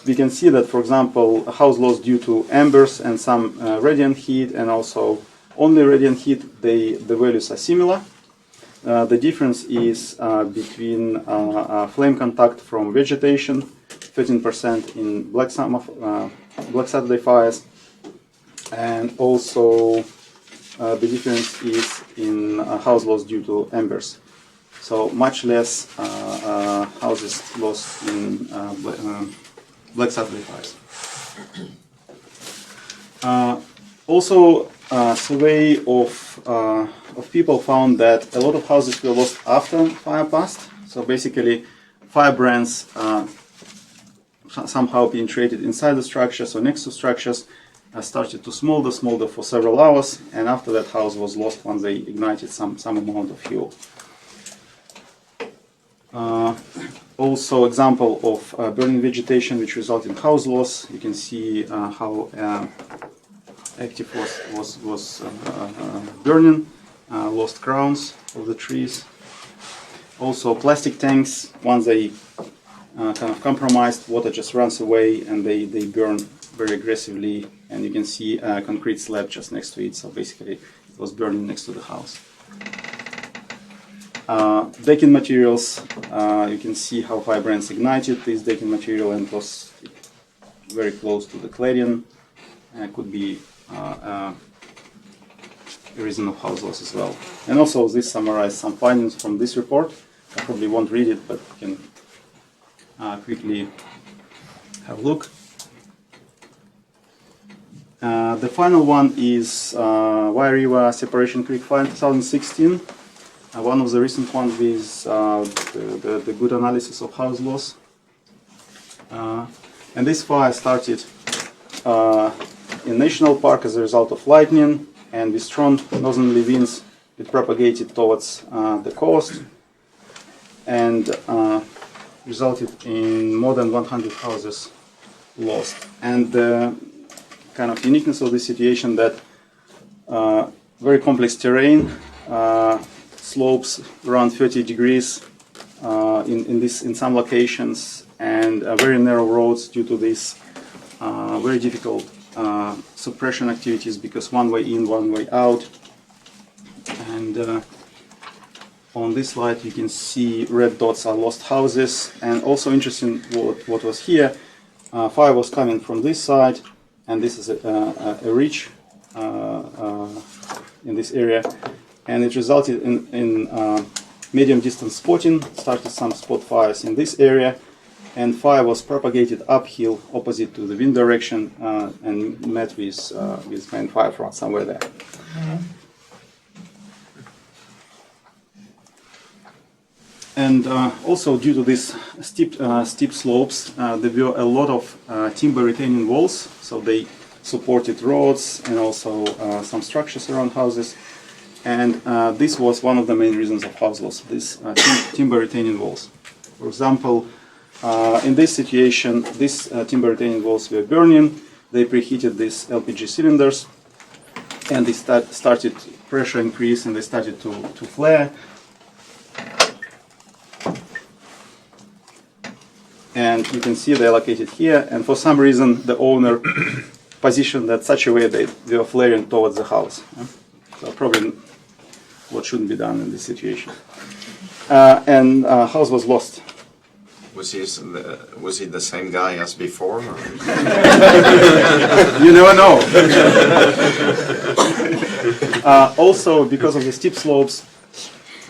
we can see that, for example, a house loss due to embers and some radiant heat, and also only radiant heat, the values are similar. The difference is between flame contact from vegetation, 13% in Black Saturday fires, and also the difference is in house loss due to embers. So much less houses lost in Black Saturday fires. Also, a survey of people found that a lot of houses were lost after fire passed. So basically, firebrands somehow penetrated inside the structures or next to structures, started to smolder for several hours, and after that house was lost when they ignited some amount of fuel. Also example of burning vegetation which resulted in house loss. You can see how active was burning, lost crowns of the trees. Also plastic tanks, once they kind of compromised, water just runs away and they burn very aggressively, and you can see a concrete slab just next to it, so basically it was burning next to the house. Decking materials, you can see how fire brands ignited this decking material and was very close to the cladding. Could be a reason of house loss as well. And also this summarizes some findings from this report. I probably won't read it, but you can quickly have a look. The final one is Wye River Separation Creek Fire in 2016. One of the recent ones is the good analysis of house loss. And this fire started in National Park as a result of lightning, and with strong northerly winds it propagated towards the coast and resulted in more than 100 houses lost. And the kind of uniqueness of the situation that very complex terrain, slopes around 30 degrees in some locations, and very narrow roads due to this very difficult suppression activities, because one way in, one way out. And on this slide you can see red dots are lost houses. And also interesting what was here, fire was coming from this side, and this is a ridge in this area, and it resulted in medium distance spotting. Started some spot fires in this area, and fire was propagated uphill opposite to the wind direction and met with main fire front somewhere there. And also due to these steep slopes, there were a lot of timber retaining walls, so they supported roads and also some structures around houses. And this was one of the main reasons of house loss, these timber retaining walls. For example, in this situation, these timber retaining walls were burning. They preheated these LPG cylinders, and they started pressure increase, and they started to flare. And you can see they're located here, and for some reason the owner positioned that such a way that they were flaring towards the house. So probably what shouldn't be done in this situation. And house was lost. Was he the same guy as before? Or? You never know. Also, because of the steep slopes,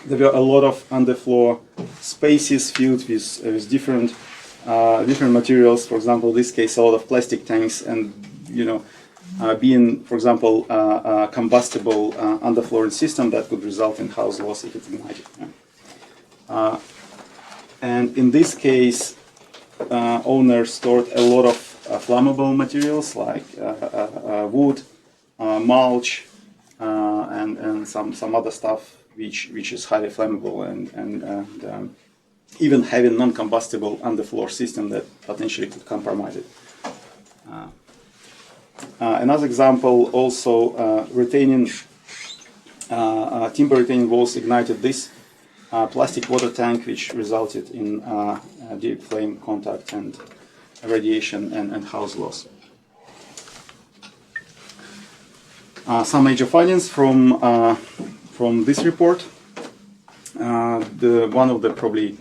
there were a lot of underfloor spaces filled with different materials. For example, in this case, a lot of plastic tanks, and being, for example, a combustible underflooring system that could result in house loss if it's ignited. And in this case, owners stored a lot of flammable materials like wood, mulch, and some other stuff which is highly flammable, and even having non-combustible underfloor system that potentially could compromise it. Another example, also retaining timber retaining walls ignited this plastic water tank, which resulted in direct flame contact and radiation and house loss. Some major findings from this report. One of the probably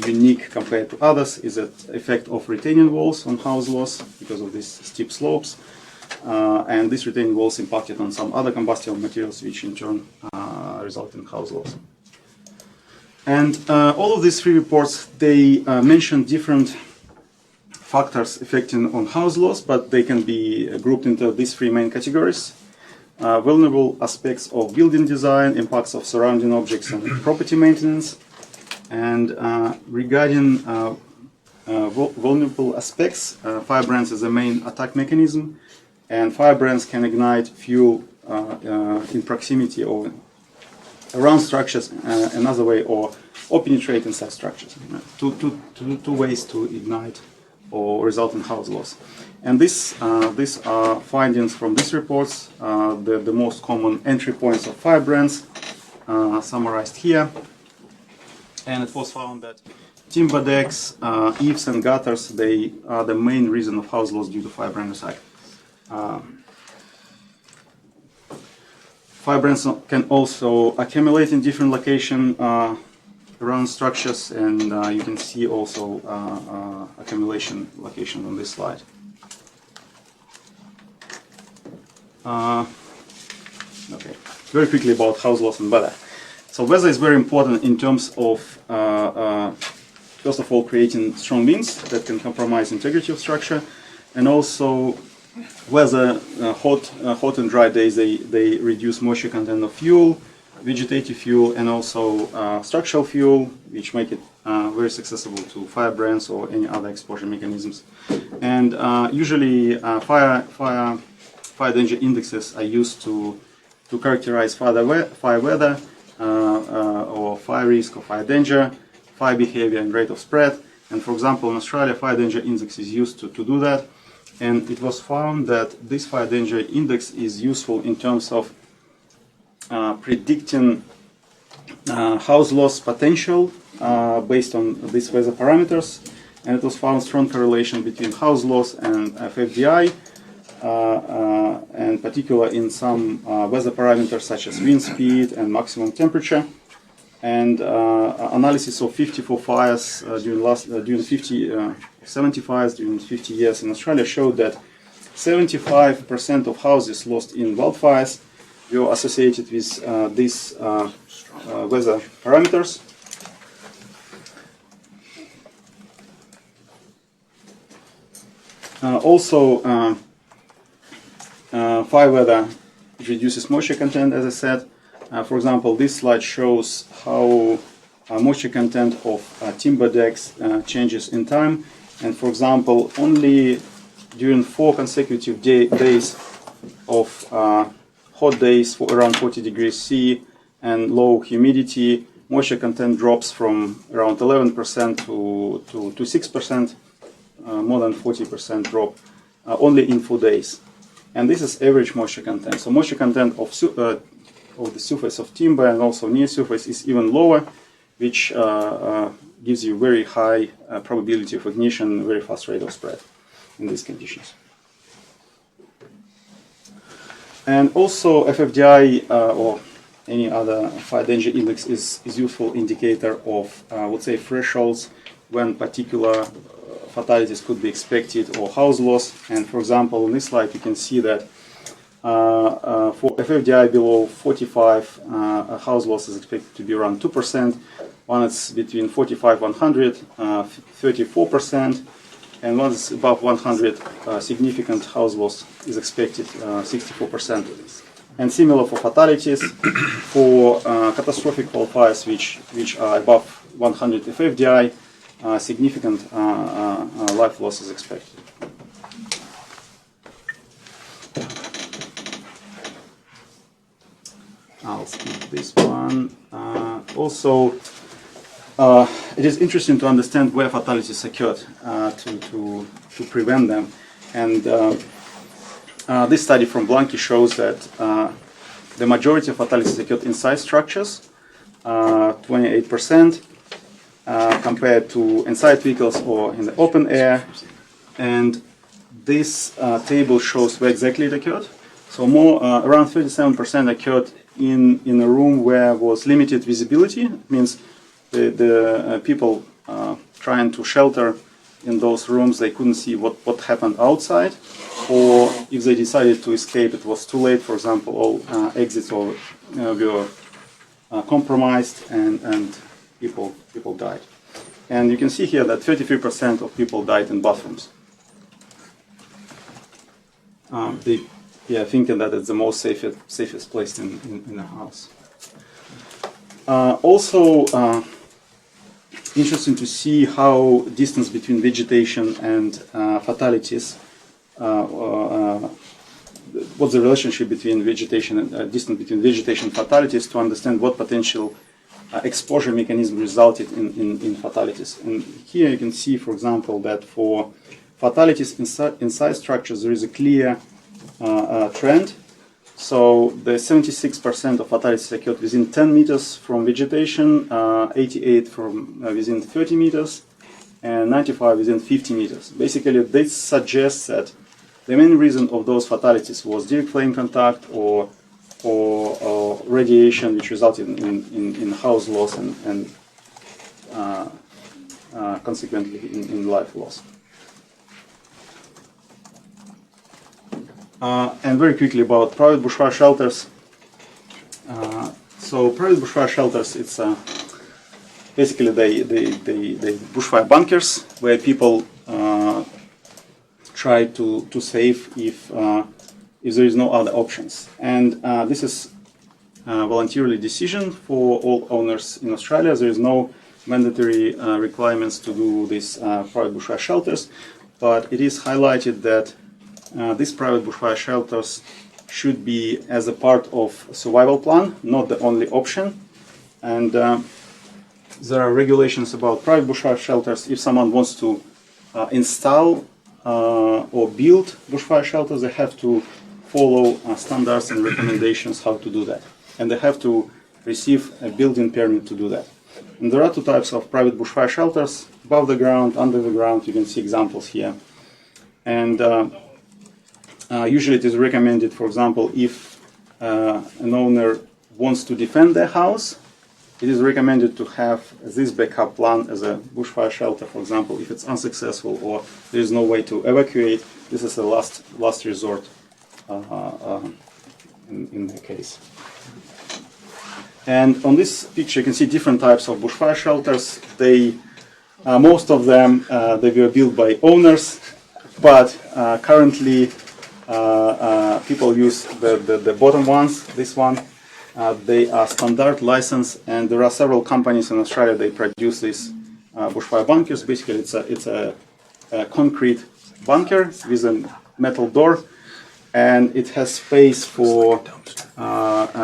unique compared to others is the effect of retaining walls on house loss because of these steep slopes. And these retaining walls impacted on some other combustible materials, which in turn result in house loss. And all of these three reports, they mention different factors affecting on house loss, but they can be grouped into these three main categories. Vulnerable aspects of building design, impacts of surrounding objects and property maintenance. And regarding vulnerable aspects. Firebrands is the main attack mechanism, and firebrands can ignite fuel in proximity or around structures another way, or penetrate inside structures. Two ways to ignite or result in house loss. And these are findings from these reports, the most common entry points of firebrands summarized here. And it was found that timber decks, eaves and gutters, they are the main reason of house loss due to firebrand attack. Firebrands can also accumulate in different locations around structures, and you can see also accumulation location on this slide. Okay, very quickly about house loss and weather. So weather is very important in terms of, first of all, creating strong winds that can compromise integrity of structure, and also weather, hot and dry days, they reduce moisture content of fuel, vegetative fuel, and also structural fuel, which make it very susceptible to firebrands or any other exposure mechanisms. And usually fire danger indexes are used to characterize fire weather or fire risk or fire danger, fire behavior and rate of spread. And for example, in Australia, fire danger index is used to do that. And it was found that this fire danger index is useful in terms of predicting house loss potential based on these weather parameters. And it was found strong correlation between house loss and FFDI, and particular in some weather parameters such as wind speed and maximum temperature. And analysis of 54 fires during 70 fires during 50 years in Australia showed that 75% of houses lost in wildfires were associated with these weather parameters. Also, fire weather reduces moisture content, as I said. For example, this slide shows how moisture content of timber decks changes in time. And for example, only during 4 consecutive days of hot days for around 40 degrees C and low humidity, moisture content drops from around 11% to 6%, more than 40% drop only in 4 days. And this is average moisture content. So moisture content of the surface of timber and also near surface is even lower, which gives you very high probability of ignition, very fast rate of spread in these conditions. And also FFDI or any other fire danger index is useful indicator of, let's say, thresholds when particular fatalities could be expected or house loss. And for example, on this slide you can see that for FFDI below 45, house loss is expected to be around 2%. One is between 45 and 100, 34%, and one is above 100, significant house loss is expected, 64%. And similar for fatalities, for catastrophic wildfires which are above 100 FFDI, significant life loss is expected. I'll skip this one. Also, it is interesting to understand where fatalities occurred to prevent them. And this study from Blanky shows that the majority of fatalities occurred inside structures, 28%, compared to inside vehicles or in the open air. And this table shows where exactly it occurred. So around 37% occurred in a room where was limited visibility. It means the people trying to shelter in those rooms, they couldn't see what happened outside, or if they decided to escape, it was too late. For example, all exits were compromised, and people died. And you can see here that 33% of people died in bathrooms. Thinking that it's the most safest place in the house. Also, interesting to see how distance between vegetation and fatalities, what's the relationship between vegetation and distance between vegetation and fatalities, to understand what potential exposure mechanism resulted in fatalities. And here you can see, for example, that for fatalities inside structures, there is a clear trend. So the 76% of fatalities occurred within 10 meters from vegetation, 88 from within 30 meters, and 95 within 50 meters. Basically, this suggests that the main reason of those fatalities was direct flame contact or radiation, which resulted in house loss and consequently in life loss. And very quickly about private bushfire shelters. So private bushfire shelters, it's basically they bushfire bunkers where people try to save if there is no other options. And this is a voluntarily decision for all owners in Australia. There is no mandatory requirements to do these private bushfire shelters, but it is highlighted that these private bushfire shelters should be as a part of survival plan, not the only option. And there are regulations about private bushfire shelters. If someone wants to install or build bushfire shelters, they have to follow standards and recommendations how to do that. And they have to receive a building permit to do that. And there are two types of private bushfire shelters: above the ground, under the ground. You can see examples here. And usually it is recommended, for example, if an owner wants to defend their house, it is recommended to have this backup plan as a bushfire shelter. For example, if it's unsuccessful or there is no way to evacuate, this is a last resort in the case. And on this picture you can see different types of bushfire shelters. They, most of them, they were built by owners, but currently people use the bottom ones, this one. They are standard license, and there are several companies in Australia. They produce these bushfire bunkers. Basically, it's a concrete bunker with a metal door, and it has space for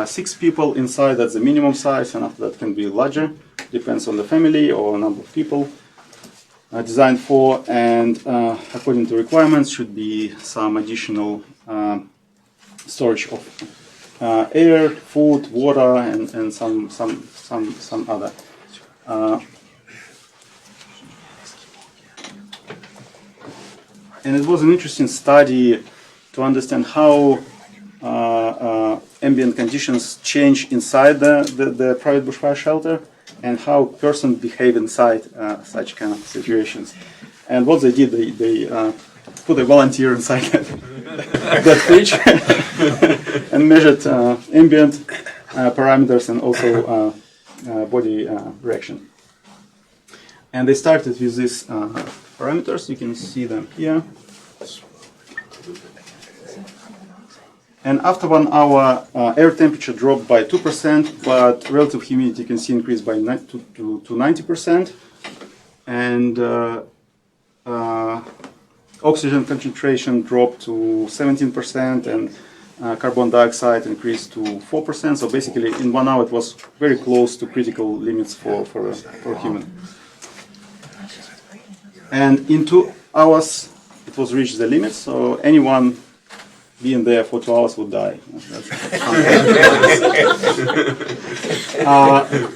6 people inside. That's the minimum size, and after that can be larger. Depends on the family or number of people designed for. And according to requirements, should be some additional storage of air, food, water, and some other. And it was an interesting study to understand how ambient conditions change inside the private bushfire shelter and how persons behave inside such kind of situations. And what they did, they put a volunteer inside that fridge and measured ambient parameters and also body reaction. And they started with these parameters. You can see them here. And after 1 hour, air temperature dropped by 2%, but relative humidity you can see increased by to 90%. And oxygen concentration dropped to 17%, and carbon dioxide increased to 4%. So basically, in 1 hour, it was very close to critical limits for human. And in 2 hours, it was reached the limit. So anyone being there for 2 hours would die.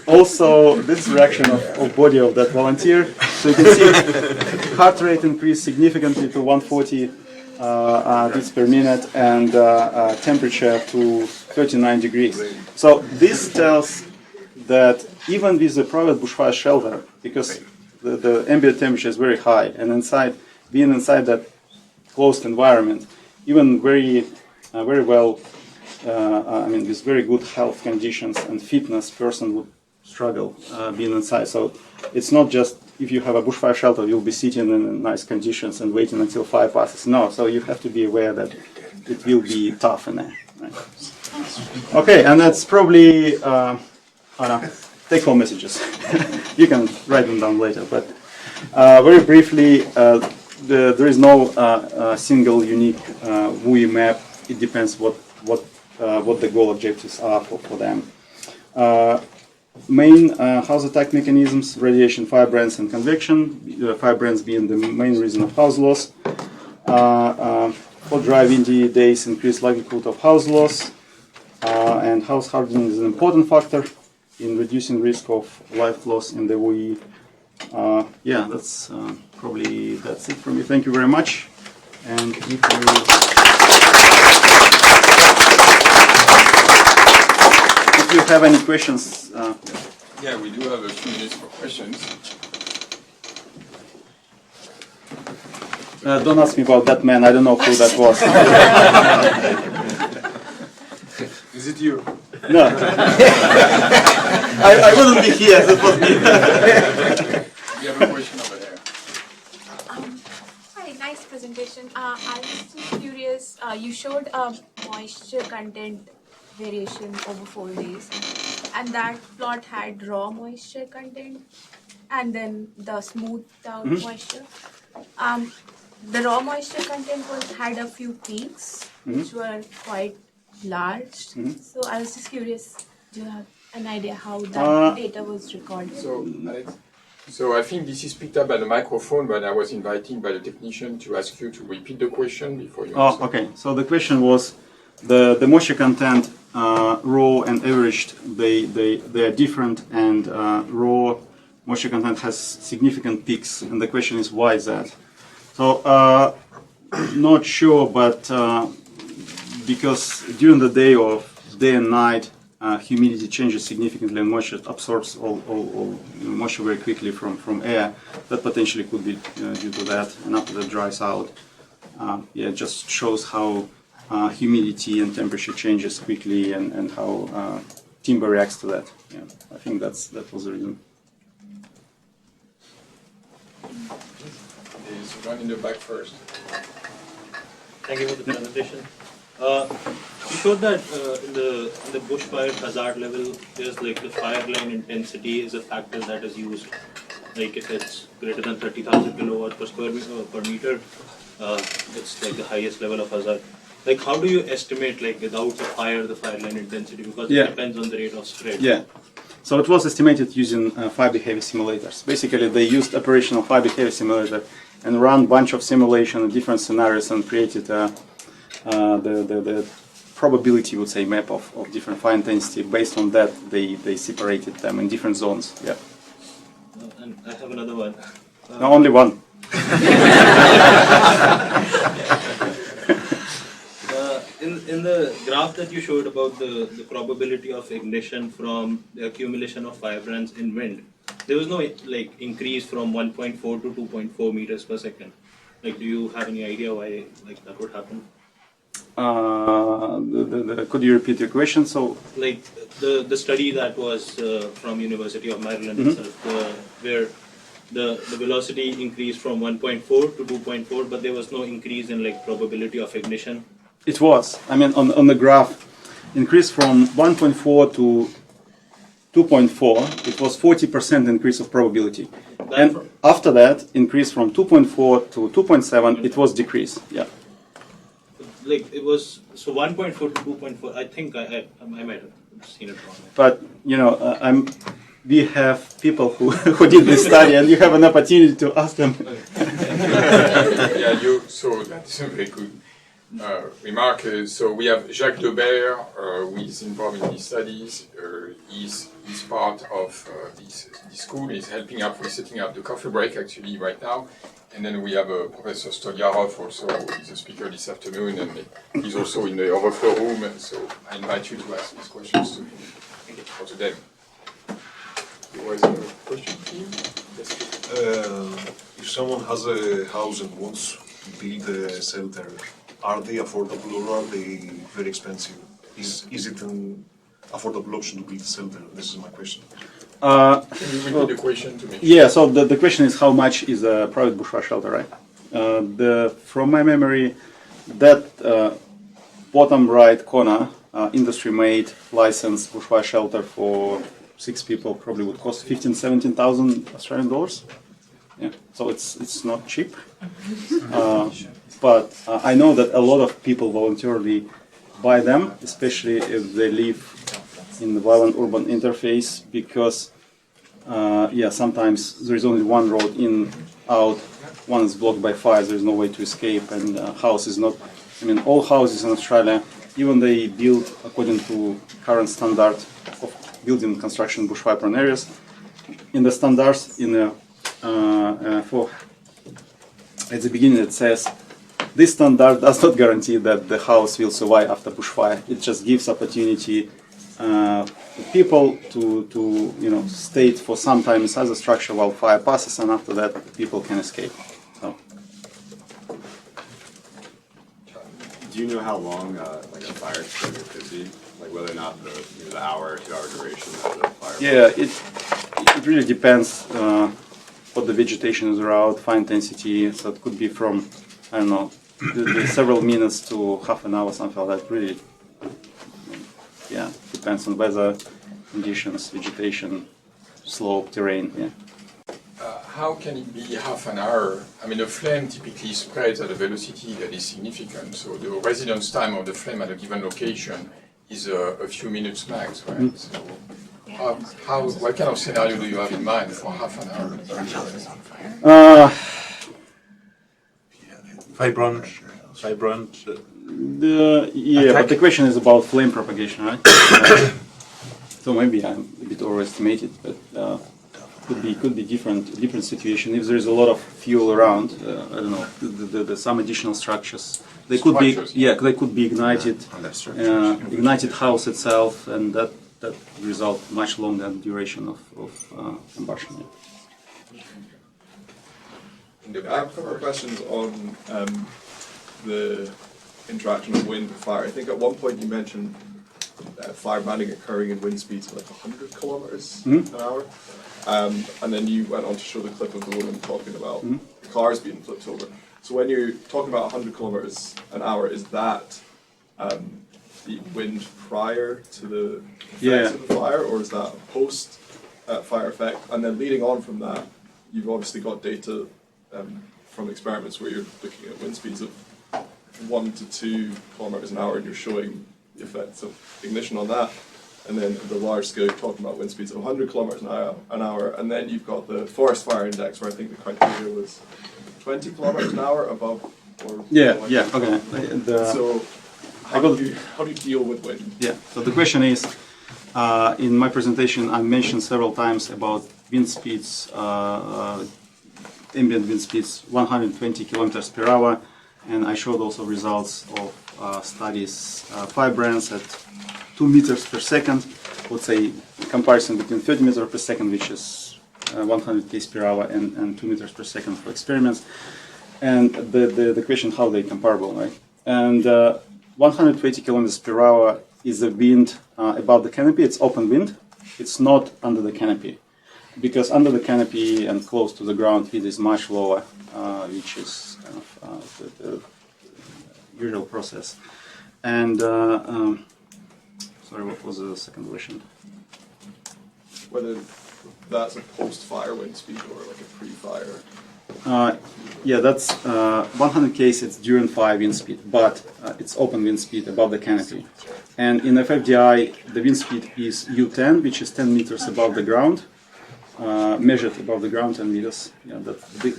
Also, this reaction of body of that volunteer. So you can see heart rate increased significantly to 140 beats per minute, and temperature to 39 degrees. So this tells that even with the private bushfire shelter, because the ambient temperature is very high, and being inside that closed environment, even very well, with very good health conditions and fitness, person would struggle being inside. So it's not just if you have a bushfire shelter, you'll be sitting in nice conditions and waiting until 5 passes. No, so you have to be aware that it will be tough in there. Right? Okay, and that's probably take-home messages. You can write them down later, but very briefly, there is no single unique WUI map. It depends what the goal objectives are for them. Main house attack mechanisms: radiation, firebrands, and convection. Firebrands being the main reason of house loss. For dry windy days, increased likelihood of house loss, and house hardening is an important factor in reducing risk of life loss in the WUI. Yeah, that's that's it from me. Thank you very much. And if you have any questions, Yeah, we do have a few minutes for questions. don't ask me about that man. I don't know who that was. Is it you? No, I wouldn't be here. That was me. We have a question over there. Hi, nice presentation. I was just curious, you showed a moisture content variation over 4 days, and that plot had raw moisture content and then the smoothed out moisture. The raw moisture content had a few peaks which were quite large. So I was just curious, do you have an idea how that data was recorded? So, Alex, so I think this is picked up by the microphone, but I was invited by the technician to ask you to repeat the question before you answer. Oh, okay. So the question was the moisture content, raw and averaged, they are different, and raw moisture content has significant peaks, and the question is why is that? So not sure, but because during the day or day and night, humidity changes significantly and moisture absorbs all moisture very quickly from air. That potentially could be due to that, and after that dries out. Yeah, it just shows how humidity and temperature changes quickly, and how timber reacts to that. Yeah, I think that was the reason. There's one in the back first. Thank you for the presentation. You showed that in the bushfire hazard level, there's like the fire line intensity is a factor that is used. Like if it's greater than 30,000 kilowatt per square meter per meter, it's like the highest level of hazard. Like how do you estimate, like without the fire line intensity, because it depends on the rate of spread? Yeah. So it was estimated using fire behavior simulators. Basically, they used operational fire behavior simulator and ran a bunch of simulation in different scenarios and created the probability, would say, map of different fire intensity. Based on that, they separated them in different zones. Yeah. And I have another one. No, only one. In the graph that you showed about the probability of ignition from the accumulation of firebrands in wind, there was no like increase from 1.4 to 2.4 meters per second. Like, do you have any idea why like that would happen? Could you repeat your question? So, like the study that was from University of Maryland itself, where the velocity increased from 1.4 to 2.4, but there was no increase in like probability of ignition. it was. I mean, on the graph, increase from 1.4 to 2.4, it was 40% increase of probability. And after that, increase from 2.4 to 2.7, it was decrease. Yeah. Like it was, so 1.4 to 2.4, I think I might have seen it wrong. But, you know, we have people who did this study, and you have an opportunity to ask them. Yeah, so that's a very good remark. So we have Jacques Debert, who is involved in these studies. He's part of this school. He's helping out with setting up the coffee break actually right now. And then we have Professor Stolyarov also, who is a speaker this afternoon, and he's also in the overflow room. And so I invite you to ask these questions to him or to them. There was a question for you? Yes. If someone has a house and wants to build a shelter, are they affordable or are they very expensive? Is it an affordable option to build a shelter? This is my question. Can you repeat the question to me? Yeah, so the question is how much is a private bushfire shelter, right? From my memory, that bottom right corner, industry-made licensed bushfire shelter for 6 people probably would cost 17,000 Australian dollars. Yeah, so it's not cheap. But I know that a lot of people voluntarily buy them, especially if they live in the violent urban interface, because sometimes there is only one road in, out, one is blocked by fires, there is no way to escape, and house is not, I mean, all houses in Australia, even they build according to current standard of building construction bushfire prone areas, in the standards, in the, at the beginning it says, this standard does not guarantee that the house will survive after bushfire. It just gives opportunity to people to stay for some time inside the structure while fire passes, and after that people can escape. So. Do you know how long like a fire extinguisher could be? Like whether or not the hour, 2 hour duration of the fire? Yeah, it really depends what the vegetation is around, fire intensity. So it could be from, I don't know, several minutes to half an hour, something like that. Really, yeah, depends on weather conditions, vegetation, slope, terrain. Yeah. How can it be half an hour? I mean, the flame typically spreads at a velocity that is significant, so the residence time of the flame at a given location is a few minutes max, right? Mm-hmm. So, what kind of scenario do you have in mind for half an hour? Vibrant. But the question is about flame propagation, right? So maybe I'm a bit overestimated, but could be different situation. If there is a lot of fuel around, I don't know, some additional structures. They could be ignited, ignited house itself, and that result much longer duration of combustion. I have a couple of questions on the interaction of wind and fire. I think at one point you mentioned fire banding occurring in wind speeds of like 100 kilometers an hour. And then you went on to show the clip of the woman talking about the cars being flipped over. So when you're talking about 100 kilometers an hour, is that the wind prior to the effects of the fire, or is that a post fire effect? And then leading on from that, you've obviously got data from experiments where you're looking at wind speeds of 1 to 2 kilometers an hour, and you're showing the effects of ignition on that. And then the large scale, you're talking about wind speeds of 100 kilometers an hour, and then you've got the forest fire index, where I think the criteria was 20 kilometers an hour above. Or Okay. So how do you deal with wind? Yeah. So the question is, in my presentation, I mentioned several times about wind speeds, ambient wind speeds, 120 kilometers per hour, and I showed also results of studies, 5 brands at 2 meters per second. Let's say comparison between 30 meters per second, which is 100 km per hour, and 2 meters per second for experiments. And the question how they comparable, right? And 120 kilometers per hour is the wind above the canopy. It's open wind. It's not under the canopy, because under the canopy and close to the ground, it is much lower, which is kind of the usual process. And sorry, what was the second question? Whether that's a post-fire wind speed or like a pre-fire. That's 100 km, it's during fire wind speed, but it's open wind speed above the canopy. And in FFDI, the wind speed is U10, which is 10 meters above the ground, measured above the ground 10 meters. Yeah,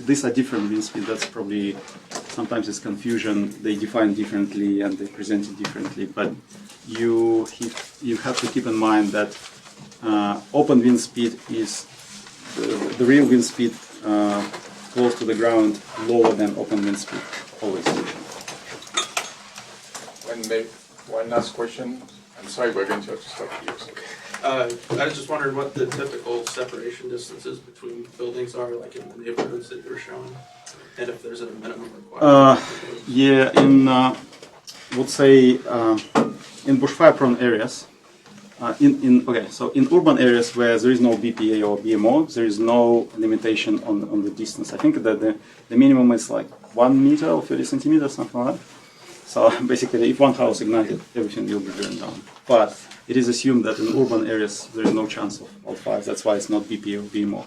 these are different wind speed. That's probably, sometimes it's confusion. They define differently and they present it differently. But you have to keep in mind that open wind speed is the real wind speed close to the ground, lower than open wind speed, always. One last question. I'm sorry, we're going to have to stop here. So. I was just wondering what the typical separation distances between buildings are, like in the neighborhoods that you were showing, and if there's a minimum requirement. Would say in bushfire-prone areas. So in urban areas where there is no BPA or BMO, there is no limitation on the distance. I think that the minimum is like 1 meter or 30 centimeters, something like that. So basically, if one house ignited, everything will be burned down. But it is assumed that in urban areas there is no chance of wildfires. That's why it's not BPO, BMO.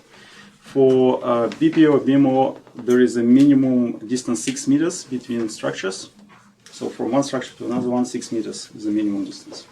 For BPO, BMO, there is a minimum distance 6 meters between structures. So from one structure to another one, 6 meters is the minimum distance.